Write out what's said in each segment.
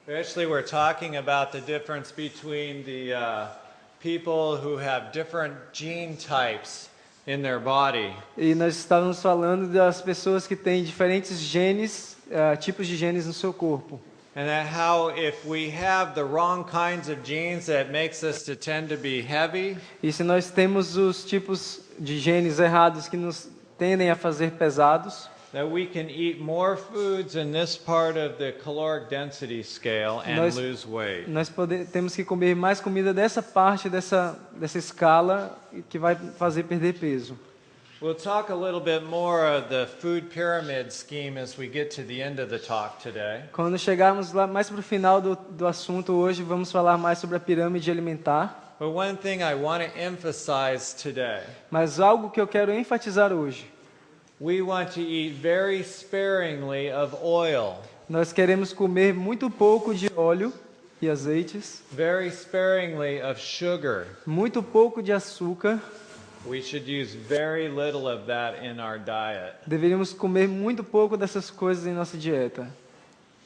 Actually, we're talking about the difference between the people who have different gene types in their body. E nós estávamos falando das pessoas que têm diferentes genes, tipos de genes no seu corpo. And that how if we have the wrong kinds of genes, that makes us to tend to be heavy. E se nós temos os tipos de genes errados que nos tendem a fazer pesados, That we can eat more foods in this part of the caloric density scale and lose weight. nós temos que comer mais comida dessa parte dessa escala que vai fazer perder peso. We'll talk a little bit more of the food pyramid scheme as we get to the end of the talk today. Quando chegarmos lá mais para o final do assunto hoje, vamos falar mais sobre a pirâmide alimentar. But one thing I want to emphasize today. Mas algo que eu quero enfatizar hoje. We want to eat very sparingly of oil. Nós queremos comer muito pouco de óleo e azeites. Very sparingly of sugar. Muito pouco de açúcar. We should use very little of that in our diet. Deveríamos comer muito pouco dessas coisas em nossa dieta.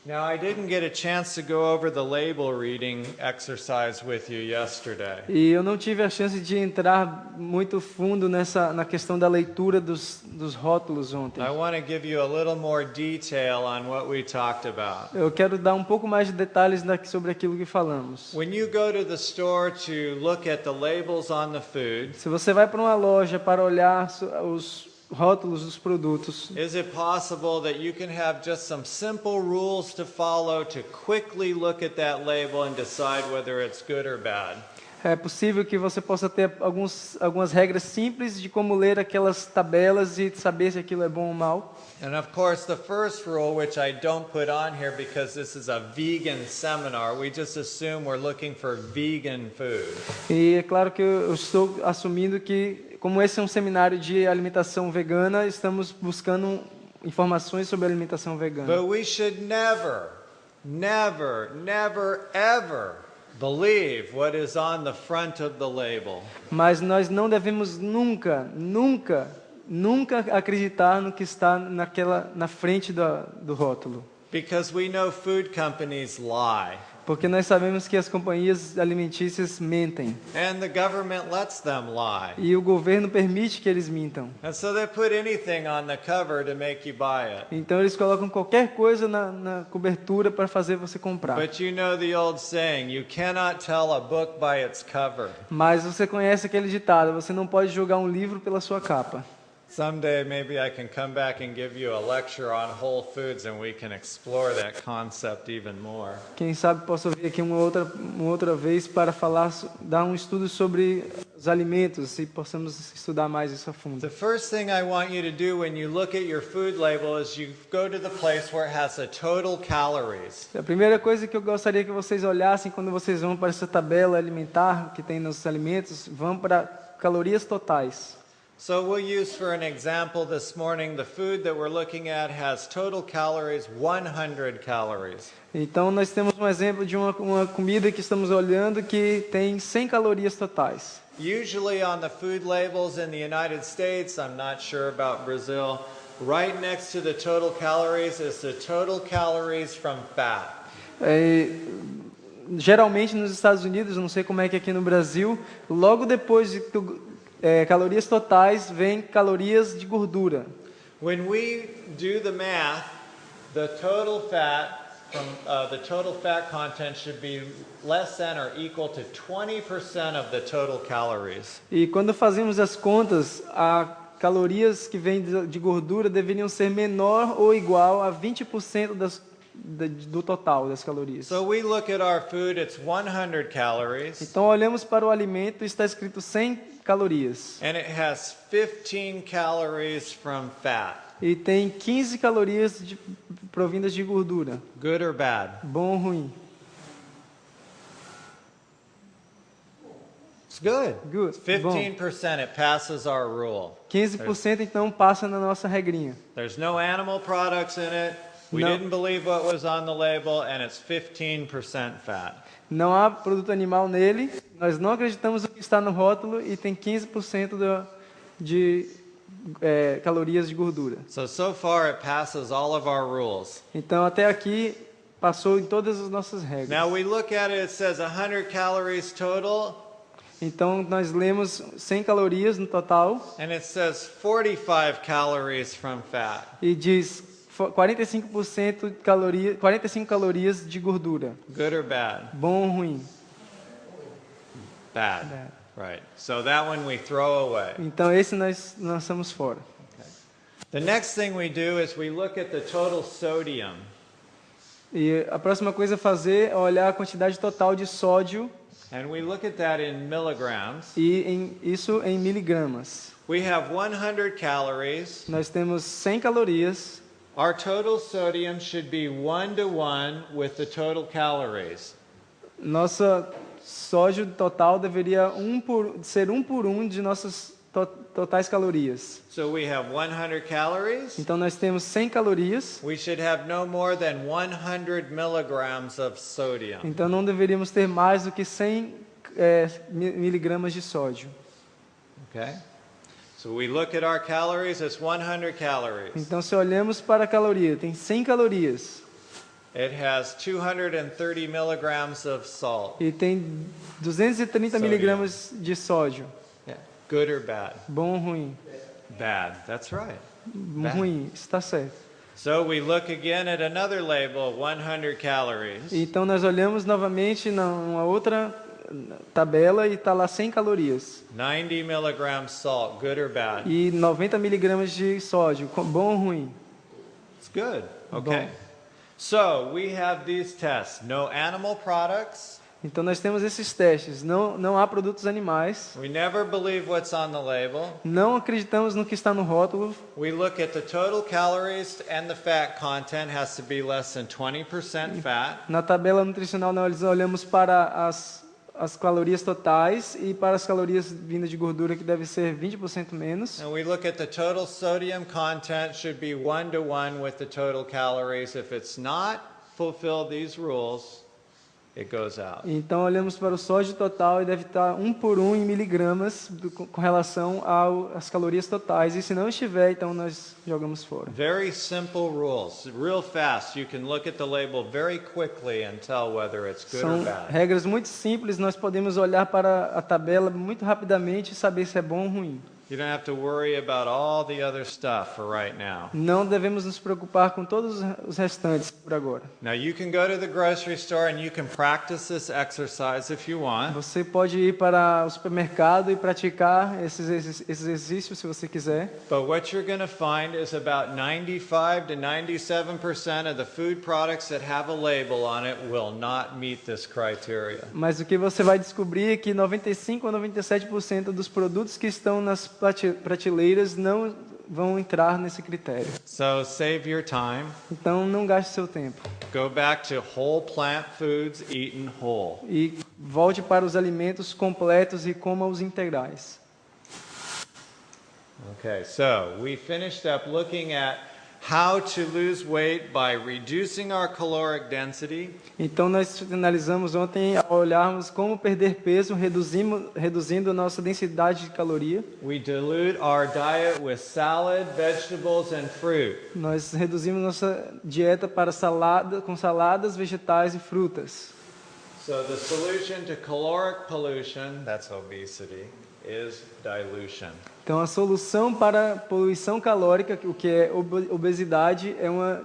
Now, I didn't get a chance to go over the label reading exercise with you yesterday. E eu não tive a chance de entrar muito fundo na questão da leitura dos rótulos ontem. I want to give you a little more detail on what we talked about. Eu quero dar um pouco mais de detalhes sobre aquilo que falamos. When you go to the store to look at the labels on the food, Se você vai para uma loja para olhar os rótulos dos produtos, is it possible that you can have just some simple rules to follow to quickly look at that label and decide whether it's good or bad? é possível que você possa ter algumas regras simples de como ler aquelas tabelas e saber se aquilo é bom ou mal. And of course, the first rule, which I don't put on here because this is a vegan seminar, we just assume we're looking for vegan food. E é claro que eu estou assumindo que, como esse é um seminário de alimentação vegana, estamos buscando informações sobre alimentação vegana. But we should never, never, never, ever believe what is on the front of the label. Mas nós não devemos nunca acreditar no que está na frente do rótulo. Because we know food companies lie. Porque nós sabemos que as companhias alimentícias mentem. And the government lets them lie. E o governo permite que eles mintam. And so they put anything on the cover to make you buy it. Então eles colocam qualquer coisa na cobertura para fazer você comprar. But you know the old saying, you cannot tell a book by its cover. Mas você conhece aquele ditado, você não pode julgar um livro pela sua capa. Someday maybe I can come back and give you a lecture on Whole Foods and we can explore that concept even more. Quem sabe posso vir aqui uma outra vez para dar um estudo sobre os alimentos e possamos estudar mais isso a fundo. The first thing I want you to do when you look at your food label is you go to the place where it has the total calories. A primeira coisa que eu gostaria que vocês olhassem quando vocês vão para essa tabela alimentar que tem nos alimentos, vão para calorias totais. So we'll use for an example this morning, the food that we're looking at has total calories 100 calories. Então nós temos um exemplo de uma comida que estamos olhando que tem 100 calorias totais. Usually on the food labels in the United States, I'm not sure about Brazil, right next to the total calories is the total calories from fat. Geralmente nos Estados Unidos, não sei como é que é aqui no Brasil, logo depois de calorias totais, vem calorias de gordura. When we do the math, the total fat content should be less than or equal to 20% of the total calories. E quando fazemos as contas, as calorias que vêm de gordura deveriam ser menor ou igual a 20% do total das calorias. So we look at our food, it's 100 calories. Então olhamos para o alimento e está escrito 100 calorias. And it has 15 calories from fat. E tem 15 calorias provindas de gordura. Good or bad? Bom ou ruim? It's good. Good. 15%, it passes our rule. 15% então passa na nossa regrinha. There's no animal products in it. We didn't believe what was on the label, and it's 15% fat. Não há produto animal nele, nós não acreditamos no que está no rótulo e tem 15% de calorias de gordura. So far it passes all of our rules. Então até aqui passou em todas as nossas regras. Now we look at it, it says 100 calories total, Então nós lemos 100 calorias no total and it says 45 calories from fat. e diz 45% de caloria, 45 calorias de gordura. Good or bad? Bom ou ruim? Bad. Bad. Right. So that one we throw away. Então esse nós lançamos fora. The next thing we do is we look at the total sodium. E a próxima coisa a fazer é olhar a quantidade total de sódio And we look at that in milligrams. e isso em miligramas. We have 100 calories. Nós temos 100 calorias. Our total sodium should be 1-to-1 with the total calories. Nossa sódio total deveria ser 1 por 1 de nossas totais calorias. So we have 100 calories. Então nós temos 100 calorias. We should have no more than 100 milligrams of sodium. Então não deveríamos ter mais do que 100 miligramas de sódio. Okay? So we look at our calories, it's 100 calories. Então se olhamos para a caloria, tem 100 calorias It has 230 milligrams of salt. e tem 230 Sódio. miligramas de sódio. Yeah. Good or bad? Bom ou ruim? Bad. That's right. Bad. Ruim, está certo. So we look again at another label, 100 calories. Então nós olhamos novamente numa outra tabela e está lá 100 calorias 90 milligrams salt, good or bad? e 90 miligramas de sódio. Bom ou ruim? It's good. Okay. So we have these tests. No animal products. Então nós temos esses testes. Não há produtos animais. We never believe what's on the label. Não acreditamos no que está no rótulo. We look at the total calories and the fat content has to be less than 20% fat. Na tabela nutricional nós olhamos para as calorias totais e para as calorias vindas de gordura, que deve ser 20% menos. And we look at the total sodium content should be 1-to-1 with the total calories. If it's not fulfilled these rules, it goes out. Então olhamos para o sódio total e deve estar 1 por 1 em miligramas com relação às calorias totais. E se não estiver, então nós jogamos fora. Very simple rules. Real fast. You can look at the label very quickly and tell whether it's good São or bad. regras muito simples, nós podemos olhar para a tabela muito rapidamente e saber se é bom ou ruim. You don't have to worry about all the other stuff for right now. Não devemos nos preocupar com todos os restantes por agora. Now you can go to the grocery store and you can practice this exercise if you want. Você pode ir para o supermercado e praticar esses exercícios se você quiser. But what you're going to find is about 95 to 97% of the food products that have a label on it will not meet this criteria. Mas o que você vai descobrir é que 95 a 97% dos produtos que estão nas prateleiras não vão entrar nesse critério. So save your time. Então não gaste seu tempo. Go back to whole plant foods eaten whole. E volte para os alimentos completos e coma os integrais. Okay, so we finished up looking at how to lose weight by reducing our caloric density. Então nós finalizamos ontem a olharmos como perder peso reduzindo a nossa densidade de caloria. We dilute our diet with salad, vegetables, and fruit. Nós reduzimos nossa dieta para com saladas, vegetais e frutas. So the solution to caloric pollution, that's obesity, is dilution. Então a solução para a poluição calórica, o que é obesidade, é uma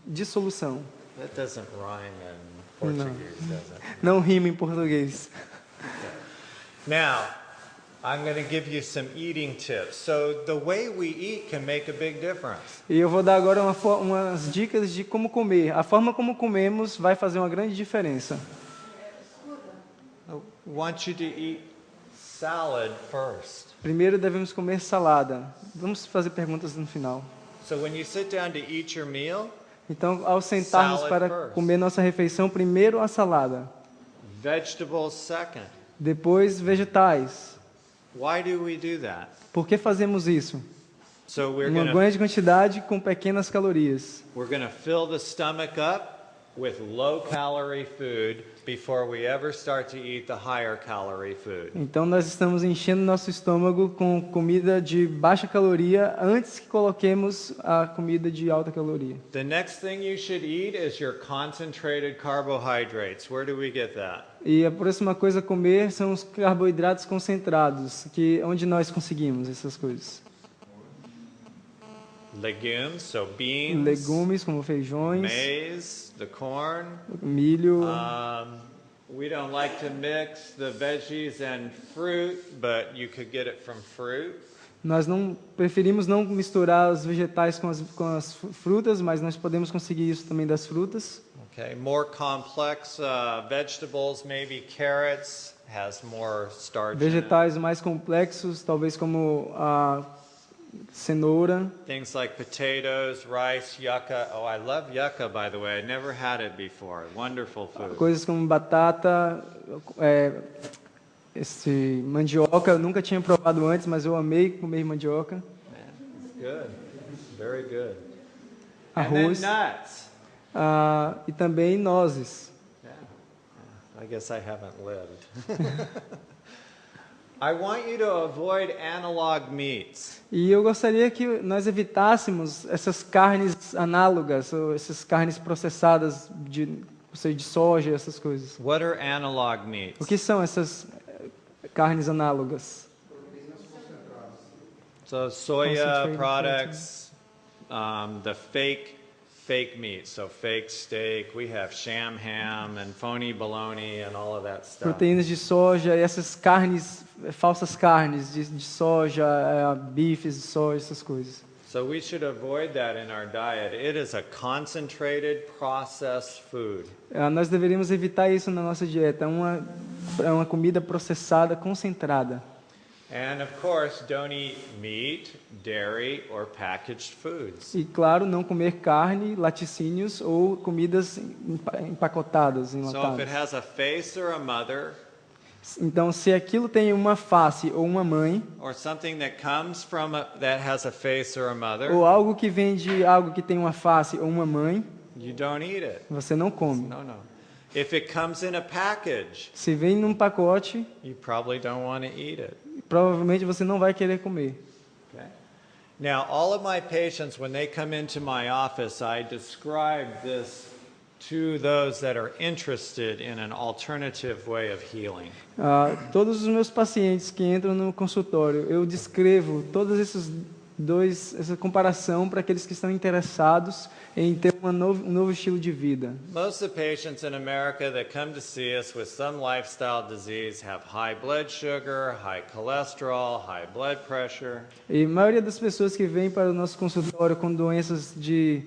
dissolução. That doesn't rhyme in Portuguese, does it? Não rima em português. Now, I'm going to give you some eating tips. So the way we eat can make a big difference. E eu vou dar agora umas dicas de como comer. A forma como comemos vai fazer uma grande diferença. I want you to eat salad first. Primeiro devemos comer salada. Vamos fazer perguntas no final. So when you sit down to eat your meal, Então, ao sentarmos Salad para first. comer nossa refeição, primeiro a salada, vegetables second. depois vegetais. Why do we do that? Por que fazemos isso? So we're Uma going grande quantidade com pequenas calorias. to fill the stomach up with low-calorie food before we ever start to eat the higher-calorie food. Então nós estamos enchendo nosso estômago com comida de baixa caloria antes que coloquemos a comida de alta caloria. The next thing you should eat is your concentrated carbohydrates. Where do we get that? E a próxima coisa a comer são os carboidratos concentrados, que onde nós conseguimos essas coisas. Legumes, so beans, Legumes como feijões, maize, the corn. milho. We don't like to mix the veggies and fruit, but you could get it from fruit. Nós não preferimos não misturar os vegetais com as frutas, mas nós podemos conseguir isso também das frutas. Okay, more complex vegetables, maybe carrots, has more starch in it. Vegetais mais complexos, talvez como a cenoura. Things like potatoes, rice, yucca. Oh, I love yucca, by the way. I never had it before. Wonderful food. Coisas como batata, mandioca. Eu nunca tinha provado antes, mas eu amei comer mandioca. Man, it's good. Very good. Arroz. And then nuts. E também nozes. Yeah. I guess I haven't lived. I want you to avoid analog meats. E eu gostaria que nós evitássemos essas carnes análogas, ou essas carnes processadas de soja, essas coisas. What are analog meats? O que são essas carnes análogas? So soya Concentrated products, the fake meat, so fake steak. We have sham ham and phony bologna and all of that stuff. Proteínas de soja e essas carnes, falsas carnes de soja, bifes de soja, essas coisas. So we should avoid that in our diet. It is a concentrated processed food. Nós deveríamos evitar isso na nossa dieta. É uma comida processada, concentrada. And of course, don't eat meat, dairy, or packaged foods. E claro, não comer carne, laticínios ou comidas empacotadas, So if it enlatadas. has a face or a mother, Então, se aquilo tem uma face ou uma mãe, or something that comes from that has a face or a mother, ou algo que vem de algo que tem uma face ou uma mãe, you don't eat it. você não come. No, no. If it comes in a package, Se vem num pacote, you probably don't want to eat it. provavelmente você não vai querer comer. Okay? Now, all of my patients, when they come into my office, I describe this to those that are interested in an alternative way of healing. Todos os meus pacientes que entram no consultório, eu descrevo todos essa comparação para aqueles que estão interessados em ter um novo estilo de vida. Most of the patients in America that come to see us with some lifestyle disease have high blood sugar, high cholesterol, high blood pressure. E a maioria das pessoas que vêm para o nosso consultório com doenças de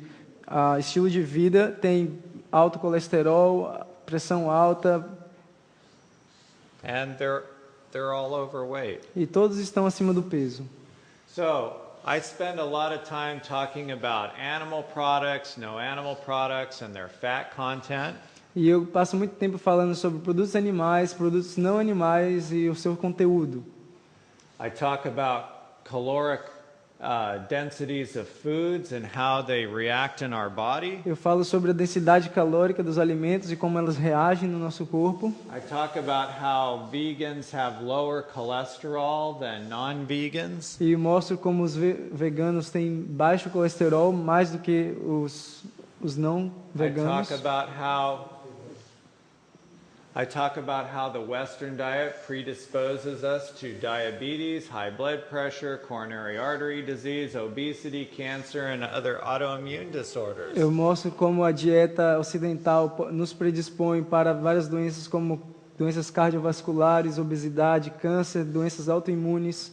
estilo de vida tem alto colesterol, pressão alta, And they're all overweight. e todos estão acima do peso. So, I spend a lot of time talking about animal products, no animal products, and their fat content. E eu passo muito tempo falando sobre produtos animais, produtos não animais e o seu conteúdo. I talk about caloric densities of foods and how they react in our body. Eu falo sobre a densidade calórica dos alimentos e como elas reagem no nosso corpo. I talk about how vegans have lower cholesterol than non-vegans. E mostro como os veganos têm baixo colesterol mais do que os não veganos. I talk about how the Western diet predisposes us to diabetes, high blood pressure, coronary artery disease, obesity, cancer, and other autoimmune disorders. Eu mostro como a dieta ocidental nos predispõe para várias doenças como doenças cardiovasculares, obesidade, câncer, doenças autoimunes.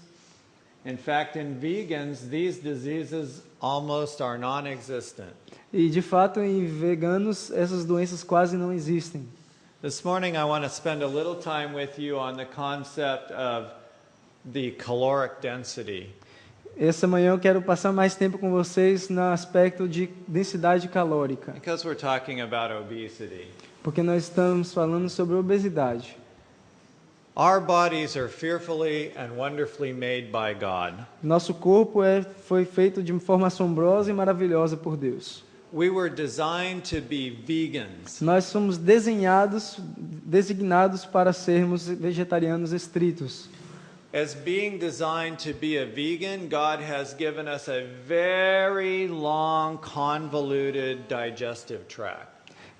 In fact, in vegans, these diseases almost are non-existent. E de fato, em veganos, essas doenças quase não existem. This morning I want to spend a little time with you on the concept of the caloric density. Essa manhã eu quero passar mais tempo com vocês no aspecto de densidade calórica, Because we're talking about obesity. porque nós estamos falando sobre obesidade. Our bodies are fearfully and wonderfully made by God. Nosso corpo foi feito de forma assombrosa e maravilhosa por Deus. We were designed to be vegans. Nós somos designados para sermos vegetarianos estritos. As being designed to be a vegan, God has given us a very long, convoluted digestive tract.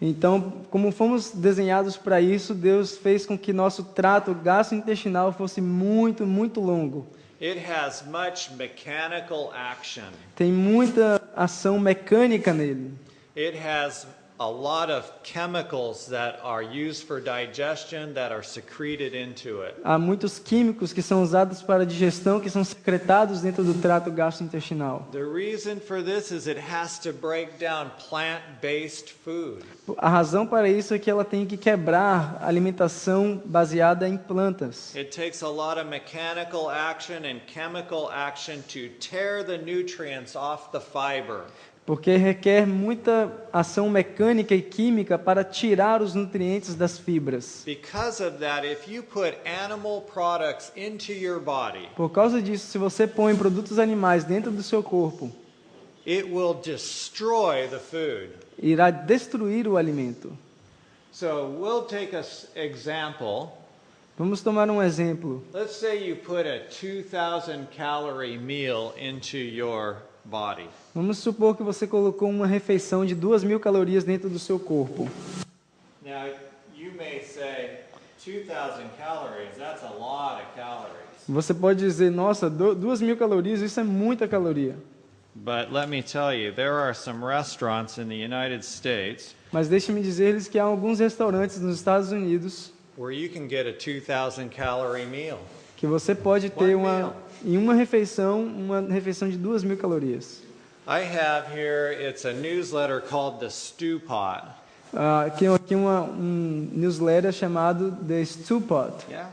Então, como fomos desenhados para isso, Deus fez com que nosso trato gastrointestinal fosse muito, muito longo. It has much mechanical action. Tem muita ação mecânica nele. It has a lot of chemicals that are used for digestion that are secreted into it. Há muitos químicos que são usados para a digestão, que são secretados dentro do trato gastrointestinal. The reason for this is it has to break down plant-based food. A razão para isso é que ela tem que quebrar a alimentação baseada em plantas. It takes a lot of mechanical action and chemical action to tear the nutrients off the fiber. Porque requer muita ação mecânica e química para tirar os nutrientes das fibras. Because of that, if you put animal products into your body, Por causa disso, se você põe produtos animais dentro do seu corpo, it will destroy the food. irá destruir o alimento. So we'll take an example. Vamos tomar um exemplo. Let's say you put a 2,000 calorie meal into your body. Vamos supor que você colocou uma refeição de 2.000 calorias dentro do seu corpo. Now, you may say 2,000 calories, that's a lot of calories. Você pode dizer, nossa, 2.000 calorias, isso é muita caloria. But let me tell you, there are some restaurants in the United States Mas deixe-me dizer-lhes que há alguns restaurantes nos Estados Unidos where you can get a 2,000 calorie meal. que você pode ter em uma refeição de 2.000 calorias. I have here, it's a newsletter called the Stew Pot. Aqui um newsletter chamado The Stew Pot. Yeah.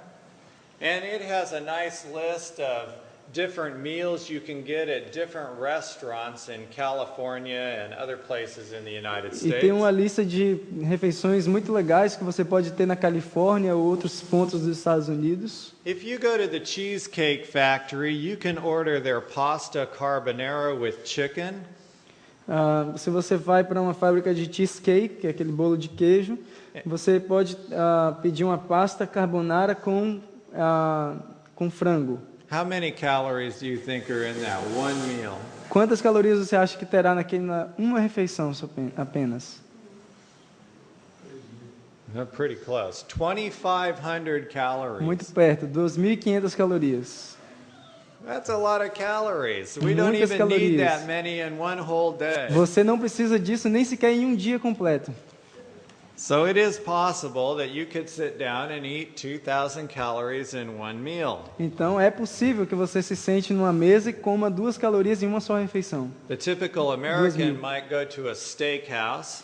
And it has a nice list of different meals you can get at different restaurants in California and other places in the United E States. tem uma lista de refeições muito legais que você pode ter na Califórnia ou outros pontos dos Estados Unidos. If you go to the Cheesecake Factory, you can order their pasta carbonara with chicken. Se você vai para uma fábrica de cheesecake, que é aquele bolo de queijo, você pode pedir uma pasta carbonara com frango. How many calories do you think are in that one meal? Quantas calorias você acha que terá uma refeição apenas? Pretty close. 2,500 calories. Muito perto, 2.500 calorias. That's a lot of calories. We don't Muitas even need calorias. that many in one whole day. Você não precisa disso nem sequer em um dia completo. So it is possible that you could sit down and eat 2,000 calories in one meal. Então é possível que você se sente numa mesa e coma 2 calorias em uma só refeição. The typical American might go to a steakhouse.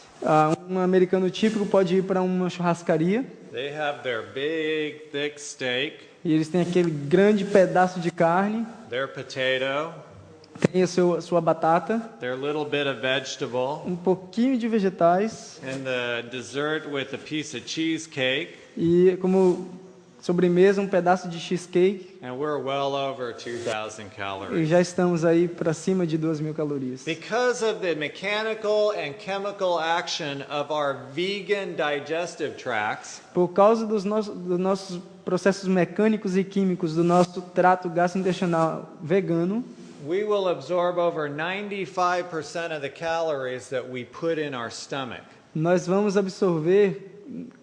Um americano típico pode ir para uma churrascaria They have their big, thick steak, e eles têm aquele grande pedaço de carne, their potato, tem sua batata, their little bit of vegetable, um pouquinho de vegetais and the dessert with a piece of cheesecake, e como sobremesa um pedaço de cheesecake and we're well over 2,000 e calories. já estamos aí para cima de 2.000 calorias. Because of the mechanical and chemical action of our vegan digestive tracts, Por causa dos nossos processos mecânicos e químicos do nosso trato gastrointestinal vegano, we will absorb over 95% of the calories that we put in our stomach. nós vamos absorver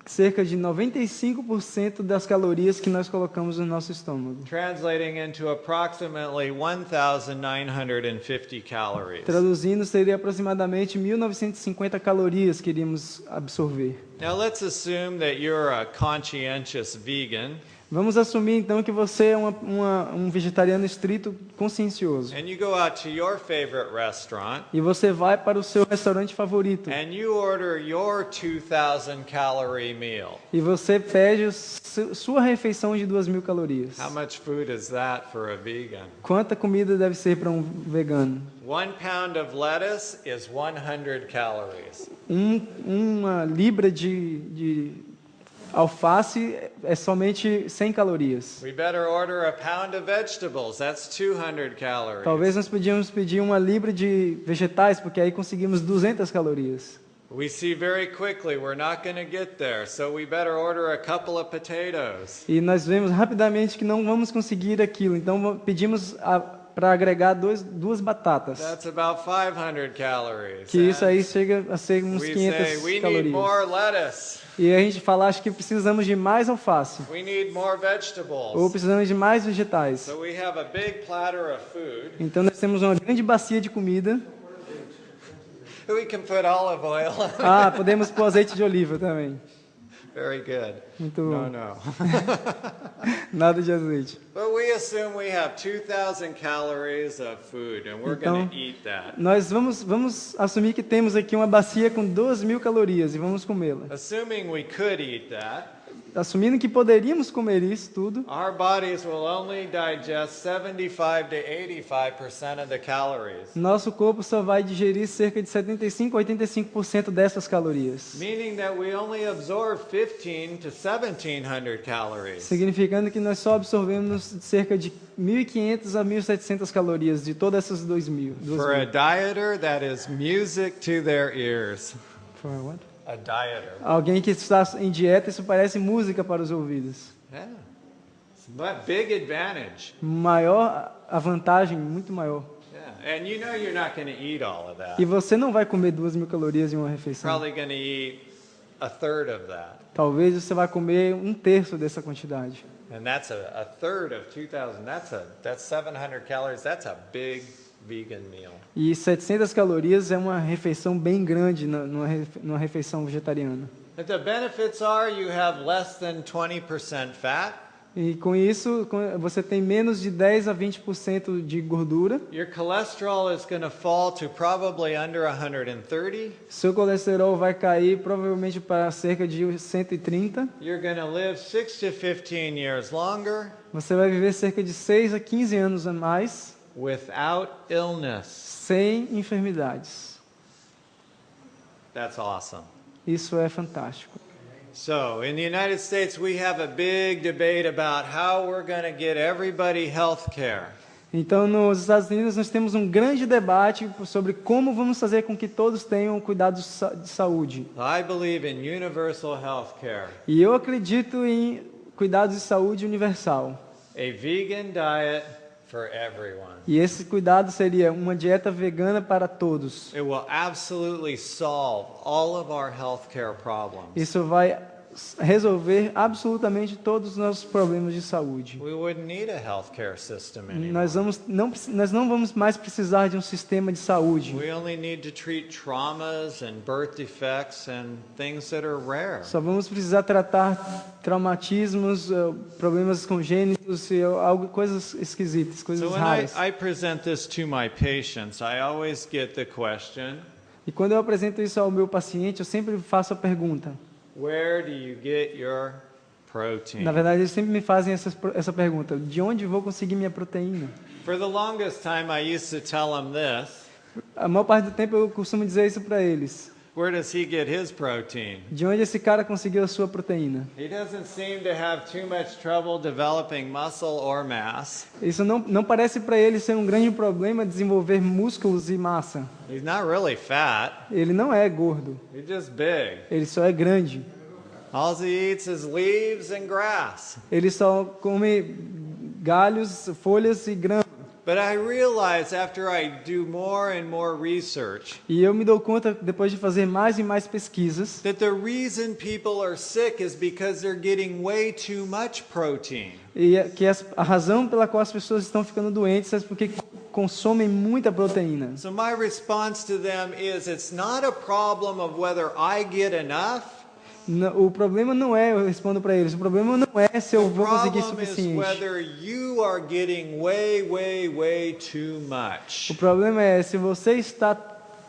cerca de 95% das calorias que nós colocamos no nosso estômago. Translating into approximately 1,950 calories. Traduzindo, seria aproximadamente 1.950 calorias que iríamos absorver. Now let's assume that you're a conscientious vegan Vamos assumir então que você é um vegetariano estrito consciencioso. and you go out to your favorite restaurant E você vai para o seu restaurante favorito. and you order your 2,000 calorie meal. E você pede sua refeição de 2.000 calorias. How much food is that for a vegan? Quanta comida deve ser para um vegano? 1 pound of lettuce is 100 calories. Uma libra de alface é somente 100 calorias. We better order a pound of vegetables. That's 200 calories. Talvez nós podíamos pedir uma libra de vegetais, porque aí conseguimos 200 calorias. We see very quickly we're not going to get there, so we better order a couple of potatoes. E nós vemos rapidamente que não vamos conseguir aquilo, então pedimos para agregar duas batatas. That's about 500 calories. Que isso aí chega a ser uns We 500 say we need calorias. more lettuce. E a gente fala, acho que precisamos de mais alface, We need more ou vegetables. precisamos de mais vegetais. So we have a big platter of food. Então nós temos uma grande bacia de comida. We can put olive oil on it. Ah, podemos pôr azeite de oliva também. Very good. Muito No, bom. no. Nada de azeite. But we assume we have 2,000 calories of food, and we're Então, going to eat that. Nós vamos assumir que temos aqui uma bacia com 2.000 calorias e vamos comê-la. Assuming we could eat that, Assumindo que poderíamos comer isso tudo, our bodies will only digest 75 to 85% of the calories. nosso corpo só vai digerir cerca de 75 a 85% dessas calorias. Meaning that we only absorb 15 to 1,700 calories. Significando que nós só absorvemos cerca de 1.500 a 1.700 calorias de todas essas 2.000. For a dieter, that is music to their ears. For what? A dieter. Alguém que está em dieta, isso parece música para os ouvidos. Yeah. But big advantage. A vantagem, muito maior. Yeah. And you know you're not going to eat all of that. E você não vai comer 2.000 calorias em uma refeição. Probably going to eat a third of that. Talvez você vai comer 1/3 dessa quantidade. And that's a third of 2,000. That's 700 calories. That's a big vegan meal. E 700 calorias é uma refeição bem grande numa refeição vegetariana. But the benefits are you have less than 20% fat. E com isso, você tem menos de 10 a 20% de gordura. Your cholesterol is going to fall to probably under 130. Seu colesterol vai cair provavelmente para cerca de 130. You're going to live 6 to 15 years longer Você vai viver cerca de 6 a 15 anos a mais, without illness. sem enfermidades. That's awesome. Isso é fantástico. So, in the United States, we have a big debate about how we're going to get everybody health care. Então, nos Estados Unidos, nós temos um grande debate sobre como vamos fazer com que todos tenham cuidados de saúde. I believe in universal health care. E eu acredito em cuidados de saúde universal. A vegan diet for everyone. E esse cuidado seria uma dieta vegana para todos. It will absolutely solve all of our health care problems. Isso vai resolver absolutamente todos os nossos problemas de saúde. We wouldn't need a health care system anymore. Nós não vamos mais precisar de um sistema de saúde. We only need to treat traumas and birth defects and things that are rare. Só vamos precisar tratar traumatismos, problemas congênitos e coisas esquisitas, coisas So when raras. I present this to my patients, I always get the question, E quando eu apresento isso ao meu paciente, eu sempre faço a pergunta. where do you get your protein? Na verdade, eles sempre me fazem essa pergunta: de onde vou conseguir minha proteína? For the longest time, I used to tell them this, A maior parte do tempo eu costumo dizer isso para eles. where does he get his protein? De onde esse cara conseguiu a sua proteína? He doesn't seem to have too much trouble developing muscle or mass. Isso não parece para ele ser um grande problema desenvolver músculos e massa. He's not really fat, Ele não é gordo, he's just big. ele só é grande. All he eats is leaves and grass. Ele só come galhos, folhas e grama. But I realize after I do more and more research E eu me dou conta, depois de fazer mais e mais pesquisas, that the reason people are sick is because they're getting way too much protein. que a razão pela qual as pessoas estão ficando doentes é porque consomem muita proteína. So my response to them is it's not a problem of whether I get enough. O problema não é, eu respondo para eles, o problema não é se eu The vou conseguir problem is suficiente. whether you are getting way too much. O problema é se você está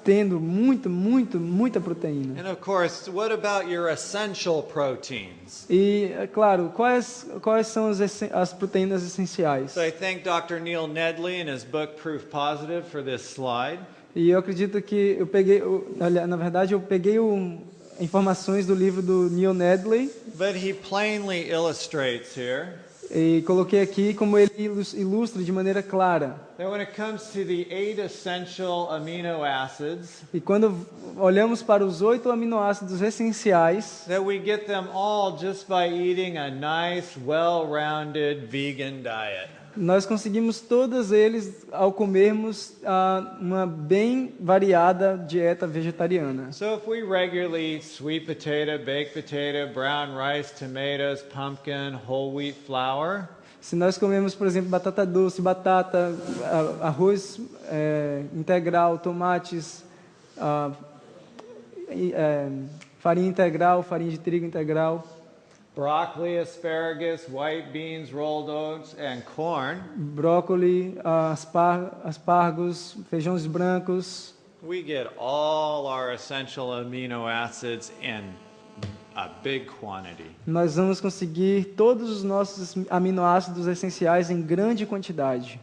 tendo muita proteína. And of course, what about your essential proteins? E, é claro, quais são as proteínas essenciais? So I thank Dr. Neil Nedley in his book Proof Positive for this slide. E eu acredito que eu peguei, na verdade, eu peguei informações do livro do Neil Nedley but he plainly illustrates here e coloquei aqui como ele ilustra de maneira clara. that when it comes to the 8 essential amino acids, E quando olhamos para os 8 aminoácidos essenciais, that we get them all just by eating a nice, well-rounded vegan diet. nós conseguimos todos eles ao comermos uma bem variada dieta vegetariana. So if we regularly eat sweet potato, baked potato, brown rice, tomatoes, pumpkin, whole wheat flour, Se nós comemos, por exemplo, batata doce, batata, arroz integral, tomates, farinha integral, farinha de trigo integral, broccoli, asparagus, white beans, rolled oats, and corn, brócoli, aspargos, feijões brancos, we get all our essential amino acids in a big quantity. nós vamos conseguir todos os nossos aminoácidos essenciais em grande quantidade.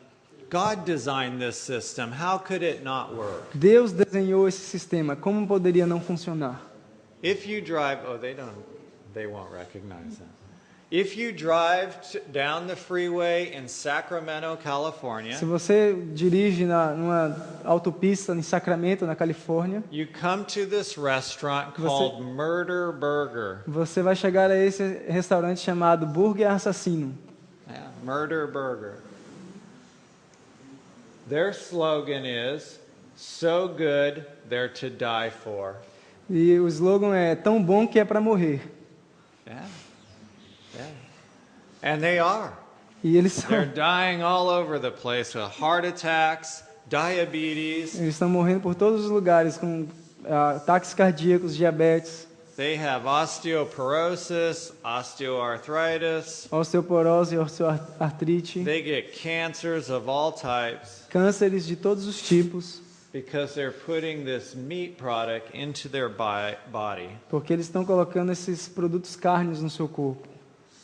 God designed this system. How could it not work? Deus desenhou esse sistema, como poderia não funcionar? If you drive, they won't recognize that. If you drive down the freeway in Sacramento, California, Se você dirige numa autopista em Sacramento, na Califórnia, you come to this restaurant called Murder Burger. você vai chegar a esse restaurante chamado Burger Assassino. Yeah, Murder Burger. Their slogan is, so good, they're to die for. E o slogan é tão bom que é para morrer. Yeah. Yeah. And they are. E eles They're dying all over the place with heart attacks, diabetes. eles estão morrendo por todos os lugares com ataques cardíacos, diabetes, They have osteoporosis, osteoarthritis. osteoporose, osteoartrite, They get cancers of all types cânceres de todos os tipos, because they're putting this meat product into their body. porque eles estão colocando esses produtos carnes no seu corpo.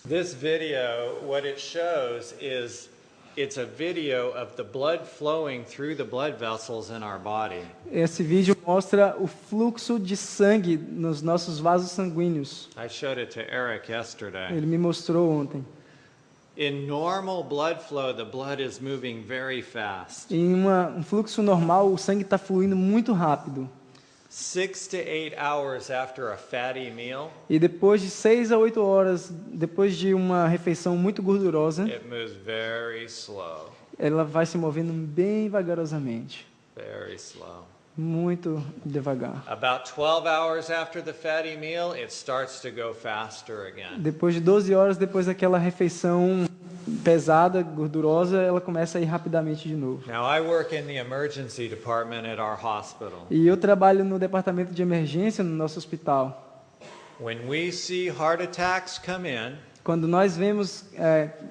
This video, what it shows is it's a video of the blood flowing through the blood vessels in our body. Esse vídeo mostra o fluxo de sangue nos nossos vasos sanguíneos. I showed it to Eric yesterday. Ele me mostrou ontem. In normal blood flow, the blood is moving very fast. Em um fluxo normal, o sangue está fluindo muito rápido. 6 to 8 hours after a fatty meal, E depois de 6 a 8 horas, depois de uma refeição muito gordurosa, it moves very slow, ela vai se movendo bem vagarosamente, very slow. muito devagar. About 12 hours after the fatty meal, it starts to go faster again. Depois de 12 horas, depois daquela refeição pesada, gordurosa, ela começa a ir rapidamente de novo. Now, I work in the emergency department at our hospital. E eu trabalho no departamento de emergência no nosso hospital. When we see heart attacks come in, Quando nós vemos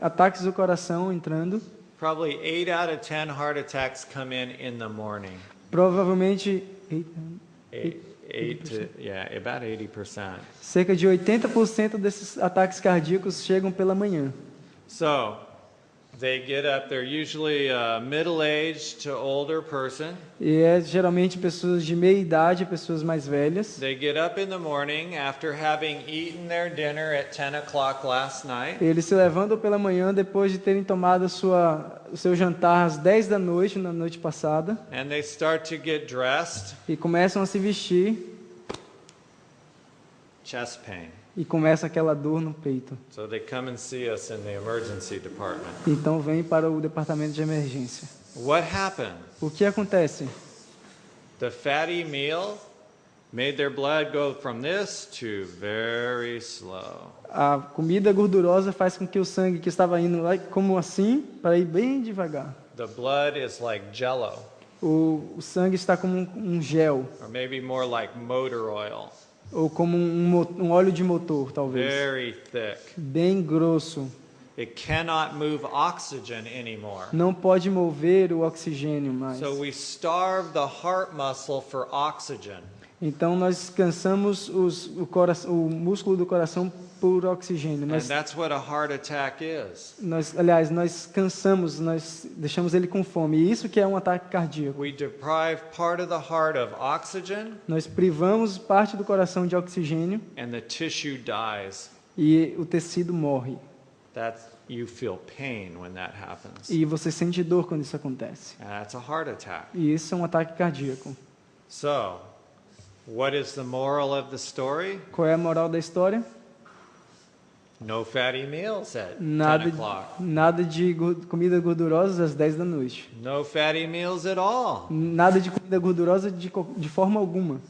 ataques do coração entrando, probably 8 out of 10 heart attacks come in the morning. provavelmente About 80%. cerca de 80% desses ataques cardíacos chegam pela manhã. So, they get up, they're usually a middle-aged to older person. E geralmente pessoas de meia idade, pessoas mais velhas. They get up in the morning after having eaten their dinner at 10 o'clock last night. Eles se levantam pela manhã depois de terem tomado o seu jantar às 10 da noite, na noite passada, And they start to get dressed. e começam a se vestir Chest pain. e começa aquela dor no peito. So they come and see us in the emergency department. Então vem para o departamento de emergência. What happened? O que acontece? The fatty meal made their blood go from this to very slow. A comida gordurosa faz com que o sangue que estava indo lá, como assim, para ir bem devagar. The blood is like jello, O sangue está como um gel, or maybe more like motor oil, ou como um óleo de motor, talvez. very thick. Bem grosso. It cannot move oxygen anymore. Não pode mover o oxigênio mais. So we starve the heart muscle for oxygen. Então nós cansamos o músculo do coração por oxigênio. And that's what a heart attack is. Nós cansamos, nós deixamos ele com fome. E isso que é um ataque cardíaco. We deprive part of the heart of oxygen, Nós privamos parte do coração de oxigênio and the tissue dies. e o tecido morre. You feel pain when that happens. E você sente dor quando isso acontece. And that's a heart attack. E isso é um ataque cardíaco. So, what is the moral of the story? Qual é a moral da história? No fatty meals at 10 Nada, o'clock. nada de comida gordurosa às 10 da noite. No fatty meals at all. Nada de comida gordurosa de forma alguma.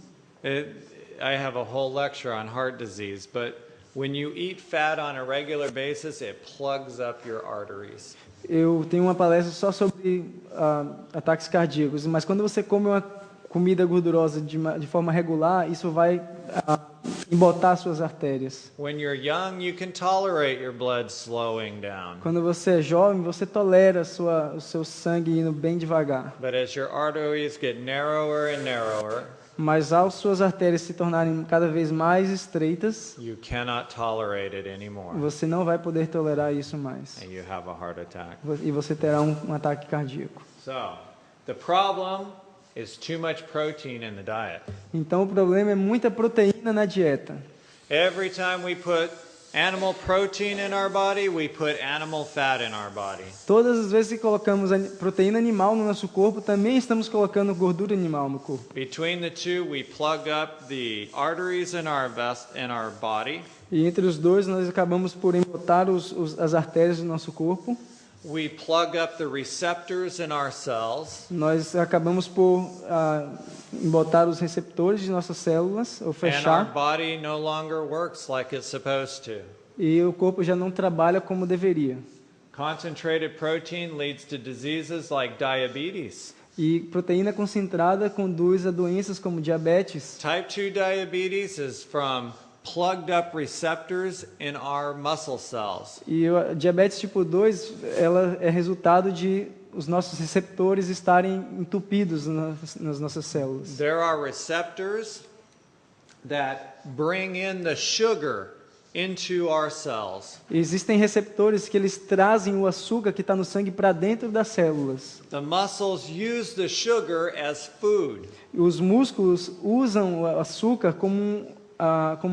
I have a whole lecture on heart disease, but when you eat fat on a regular basis, it plugs up your arteries. Eu tenho uma palestra só sobre ataques cardíacos, mas quando você come uma comida gordurosa de forma regular, isso vai embotar suas artérias. When you're young, you can tolerate your blood slowing down. Quando você é jovem, você tolera o seu sangue indo bem devagar. But as your arteries get narrower and narrower, Mas ao suas artérias se tornarem cada vez mais estreitas, you cannot tolerate it anymore, você não vai poder tolerar isso mais. and you have a heart attack. E você terá um ataque cardíaco. So, the problem is too much protein in the diet. Então o problema é muita proteína na dieta. Every time we put animal protein in our body, we put animal fat in our body. Todas as vezes que colocamos proteína animal no nosso corpo, também estamos colocando gordura animal no corpo. Between the two, we plug up the arteries in our body. E entre os dois, nós acabamos por embotar as artérias do nosso corpo. We plug up the receptors in our cells. Nós acabamos por embotar os receptores de nossas células, ou And our fechar. body no longer works like it's supposed to. E o corpo já não trabalha como deveria. Concentrated protein leads to diseases like diabetes. E proteína concentrada conduz a doenças como diabetes. Type 2 diabetes is from plugged up receptors in our muscle cells. E a diabetes tipo 2, ela é resultado de os nossos receptores estarem entupidos nas nossas células. There are receptors that bring in the sugar into our cells. Existem receptores que eles trazem o açúcar que está no sangue para dentro das células. The muscles use the sugar as food. E os músculos usam o açúcar como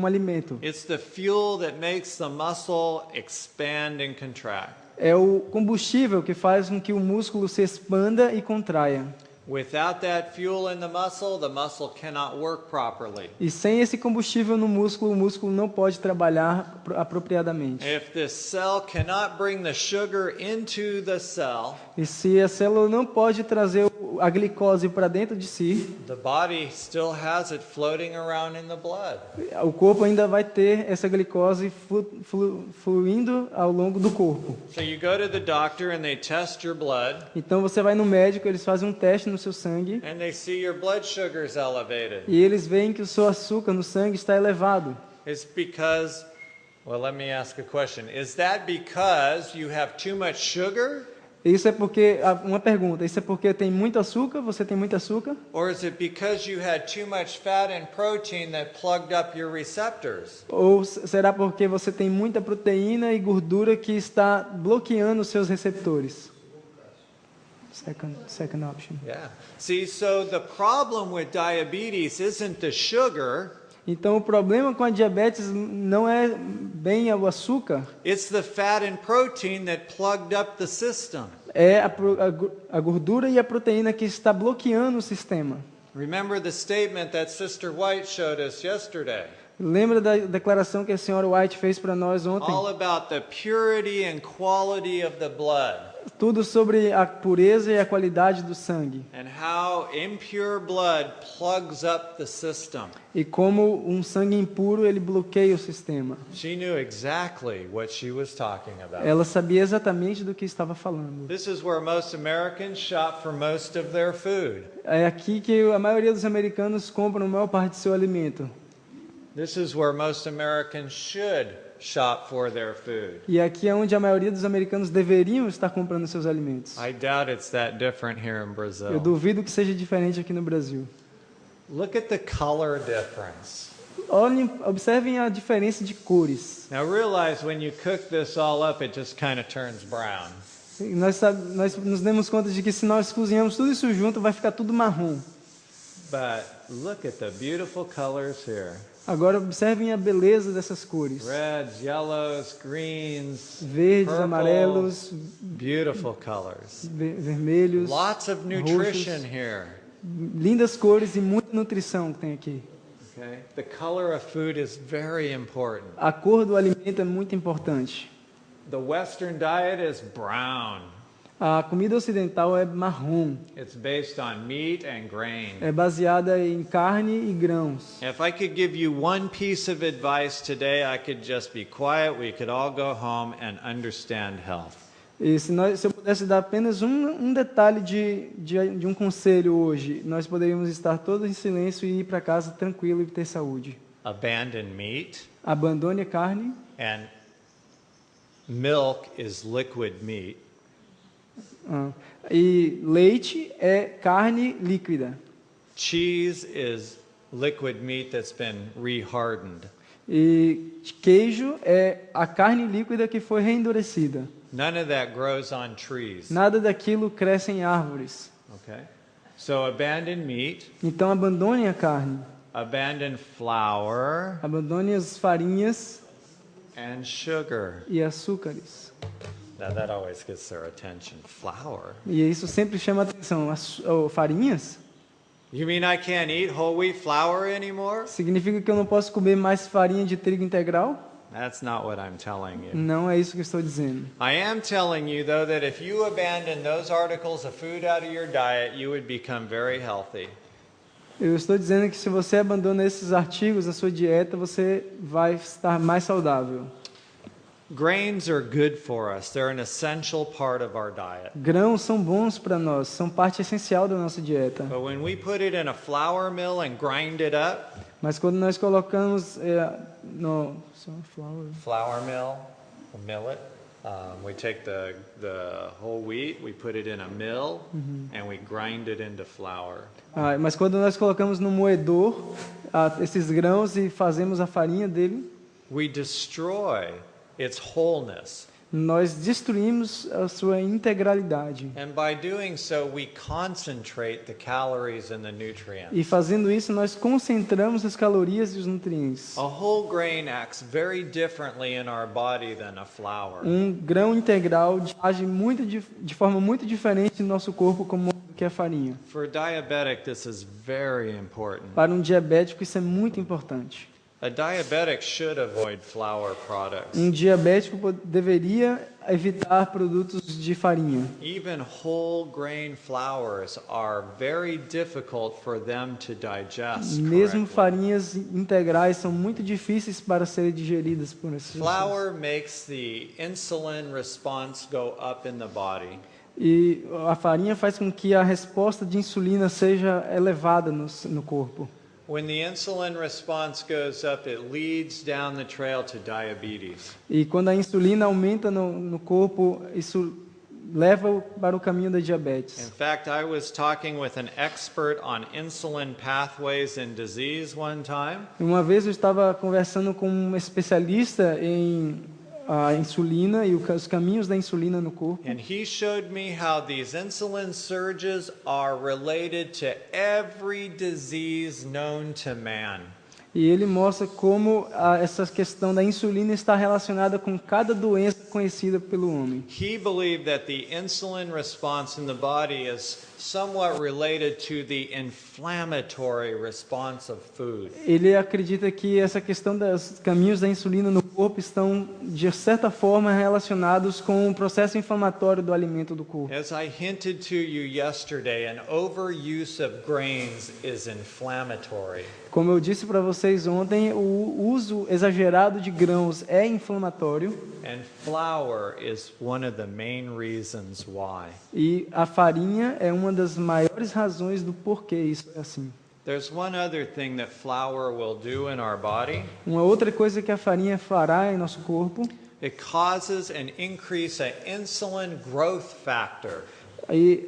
alimento. It's the fuel that makes the muscle expand and contract. É o combustível que faz com que o músculo se expanda e contraia. Without that fuel in the muscle cannot work properly. E sem esse combustível no músculo, o músculo não pode trabalhar apropriadamente. If the cell cannot bring the sugar into the cell, E se a célula não pode trazer a glicose para dentro de si, the body still has it floating around in the blood. o corpo ainda vai ter essa glicose fluindo ao longo do corpo. So you go to the doctor and they test your blood Então você vai no médico, eles fazem um teste no seu sangue and they see your blood sugar's elevated. e eles veem que o seu açúcar no sangue está elevado. It's because, well, let me ask a question. Is that because you have too much sugar? Isso é porque, uma pergunta, isso é porque tem muito açúcar, você tem muito açúcar? Or is it because you had too much fat and protein that plugged up your receptors? Ou será porque você tem muita proteína e gordura que está bloqueando os seus receptores? Second option. Yeah. See, so the problem with diabetes isn't the sugar, Então o problema com a diabetes não é bem o açúcar, it's the fat and protein that plugged up the system. é a gordura e a proteína que está bloqueando o sistema. Remember the statement that Sister White showed us yesterday. Lembra da declaração que a senhora White fez para nós ontem? All about the purity and quality of the blood. Tudo sobre a pureza e a qualidade do sangue. And how impure blood plugs up the system. E como um sangue impuro, ele bloqueia o sistema. She knew exactly what she was talking about. Ela sabia exatamente do que estava falando. This is where most Americans shop for most of their food. É aqui que a maioria dos americanos compram a maior parte do seu alimento. This is where most Americans should shop for their food. E aqui é onde a maioria dos americanos deveriam estar comprando seus alimentos. I doubt it's that different here in Eu Brazil. duvido que seja diferente aqui no Brasil. Look at the color difference. Olhem, observem a diferença de cores. Now realize when you cook this all up, it just kind of turns brown. E nós nos demos conta de que se nós cozinhamos tudo isso junto, vai ficar tudo marrom. But look at the beautiful colors here. Agora observem a beleza dessas cores. Reds, yellows, greens, Verdes, purple, amarelos, beautiful colors. vermelhos, Lots of nutrition roxos. here. Lindas cores e muita nutrição que tem aqui. Okay? The color of food is very important. A cor do alimento é muito importante. The Western diet is brown. A comida ocidental é marrom. It's based on meat and grain. É baseada em carne e grãos. If I could give you one piece of advice today, I could just be quiet. We could all go home and understand health. E se eu pudesse dar apenas um detalhe de um conselho hoje, nós poderíamos estar todos em silêncio e ir para casa tranquilo e ter saúde. Abandon meat, Abandone a carne. and milk is liquid meat. E leite é carne líquida. Cheese is liquid meat that's been rehardened. E queijo é a carne líquida que foi reendurecida. None of that grows on trees. Nada daquilo cresce em árvores. Okay? So abandon meat, Então abandone a carne. abandon flour Abandone as farinhas and sugar. e açúcares. Now that always gets their attention. Flour? E isso sempre chama atenção. Farinhas You mean I can't eat whole wheat flour anymore? significa que eu não posso comer mais farinha de trigo integral? That's not what I'm telling you. Não é isso que eu estou dizendo. I am telling you, though, that if you abandon those articles of food out of your diet, you would become very healthy. Eu estou dizendo que se você abandona esses artigos na sua dieta, você vai estar mais saudável. Grains are good for us. They're an essential part of our diet. Grãos são bons para nós, são parte essencial da nossa dieta. But when we put it in a flour mill and grind it up, Mas quando nós colocamos flour mill, or millet, we take the whole wheat, we put it in a mill, and we grind it into flour. mas quando nós colocamos no moedor esses grãos e fazemos a farinha dele, We destroy its wholeness. nós destruímos a sua integralidade. And by doing so, we concentrate the calories and the nutrients. E fazendo isso, nós concentramos as calorias e os nutrientes. A whole grain acts very differently in our body than a flour. Grão integral age de forma muito diferente no nosso corpo como que a farinha. For a diabetic, this is very important. Para um diabético, isso é muito importante. A diabetic should avoid flour products. Um diabético deveria evitar produtos de farinha. Even whole grain flours are very difficult for them to digest. Mesmo correctly. farinhas integrais são muito difíceis para serem digeridas por essas pessoas. Flour makes the insulin response go up in the body. E a farinha faz com que a resposta de insulina seja elevada no corpo. When the insulin response goes up, it leads down the trail to diabetes. E quando a insulina aumenta no corpo, isso leva para o caminho da diabetes. In fact, I was talking with an expert on insulin pathways and disease one time. Uma vez eu estava conversando com um especialista em a insulina e os caminhos da insulina no corpo. And he showed me how these insulin surges are related to every disease known to man. E ele mostra como essa questão da insulina está relacionada com cada doença conhecida pelo homem. He believed that the insulin response in the body is somewhat related to the inflammatory response of food. Ele acredita que essa questão dos caminhos da insulina no corpo estão, de certa forma, relacionados com o processo inflamatório do alimento do corpo. As I hinted to you yesterday, an overuse of grains is inflammatory. Como eu disse para vocês ontem, o uso exagerado de grãos é inflamatório. And flour is one of the main reasons why. E a farinha é uma das maiores razões do porquê isso é assim. There's one other thing that flour will do in our body. Uma outra coisa que a farinha fará em nosso corpo, It causes an increase in insulin growth factor. e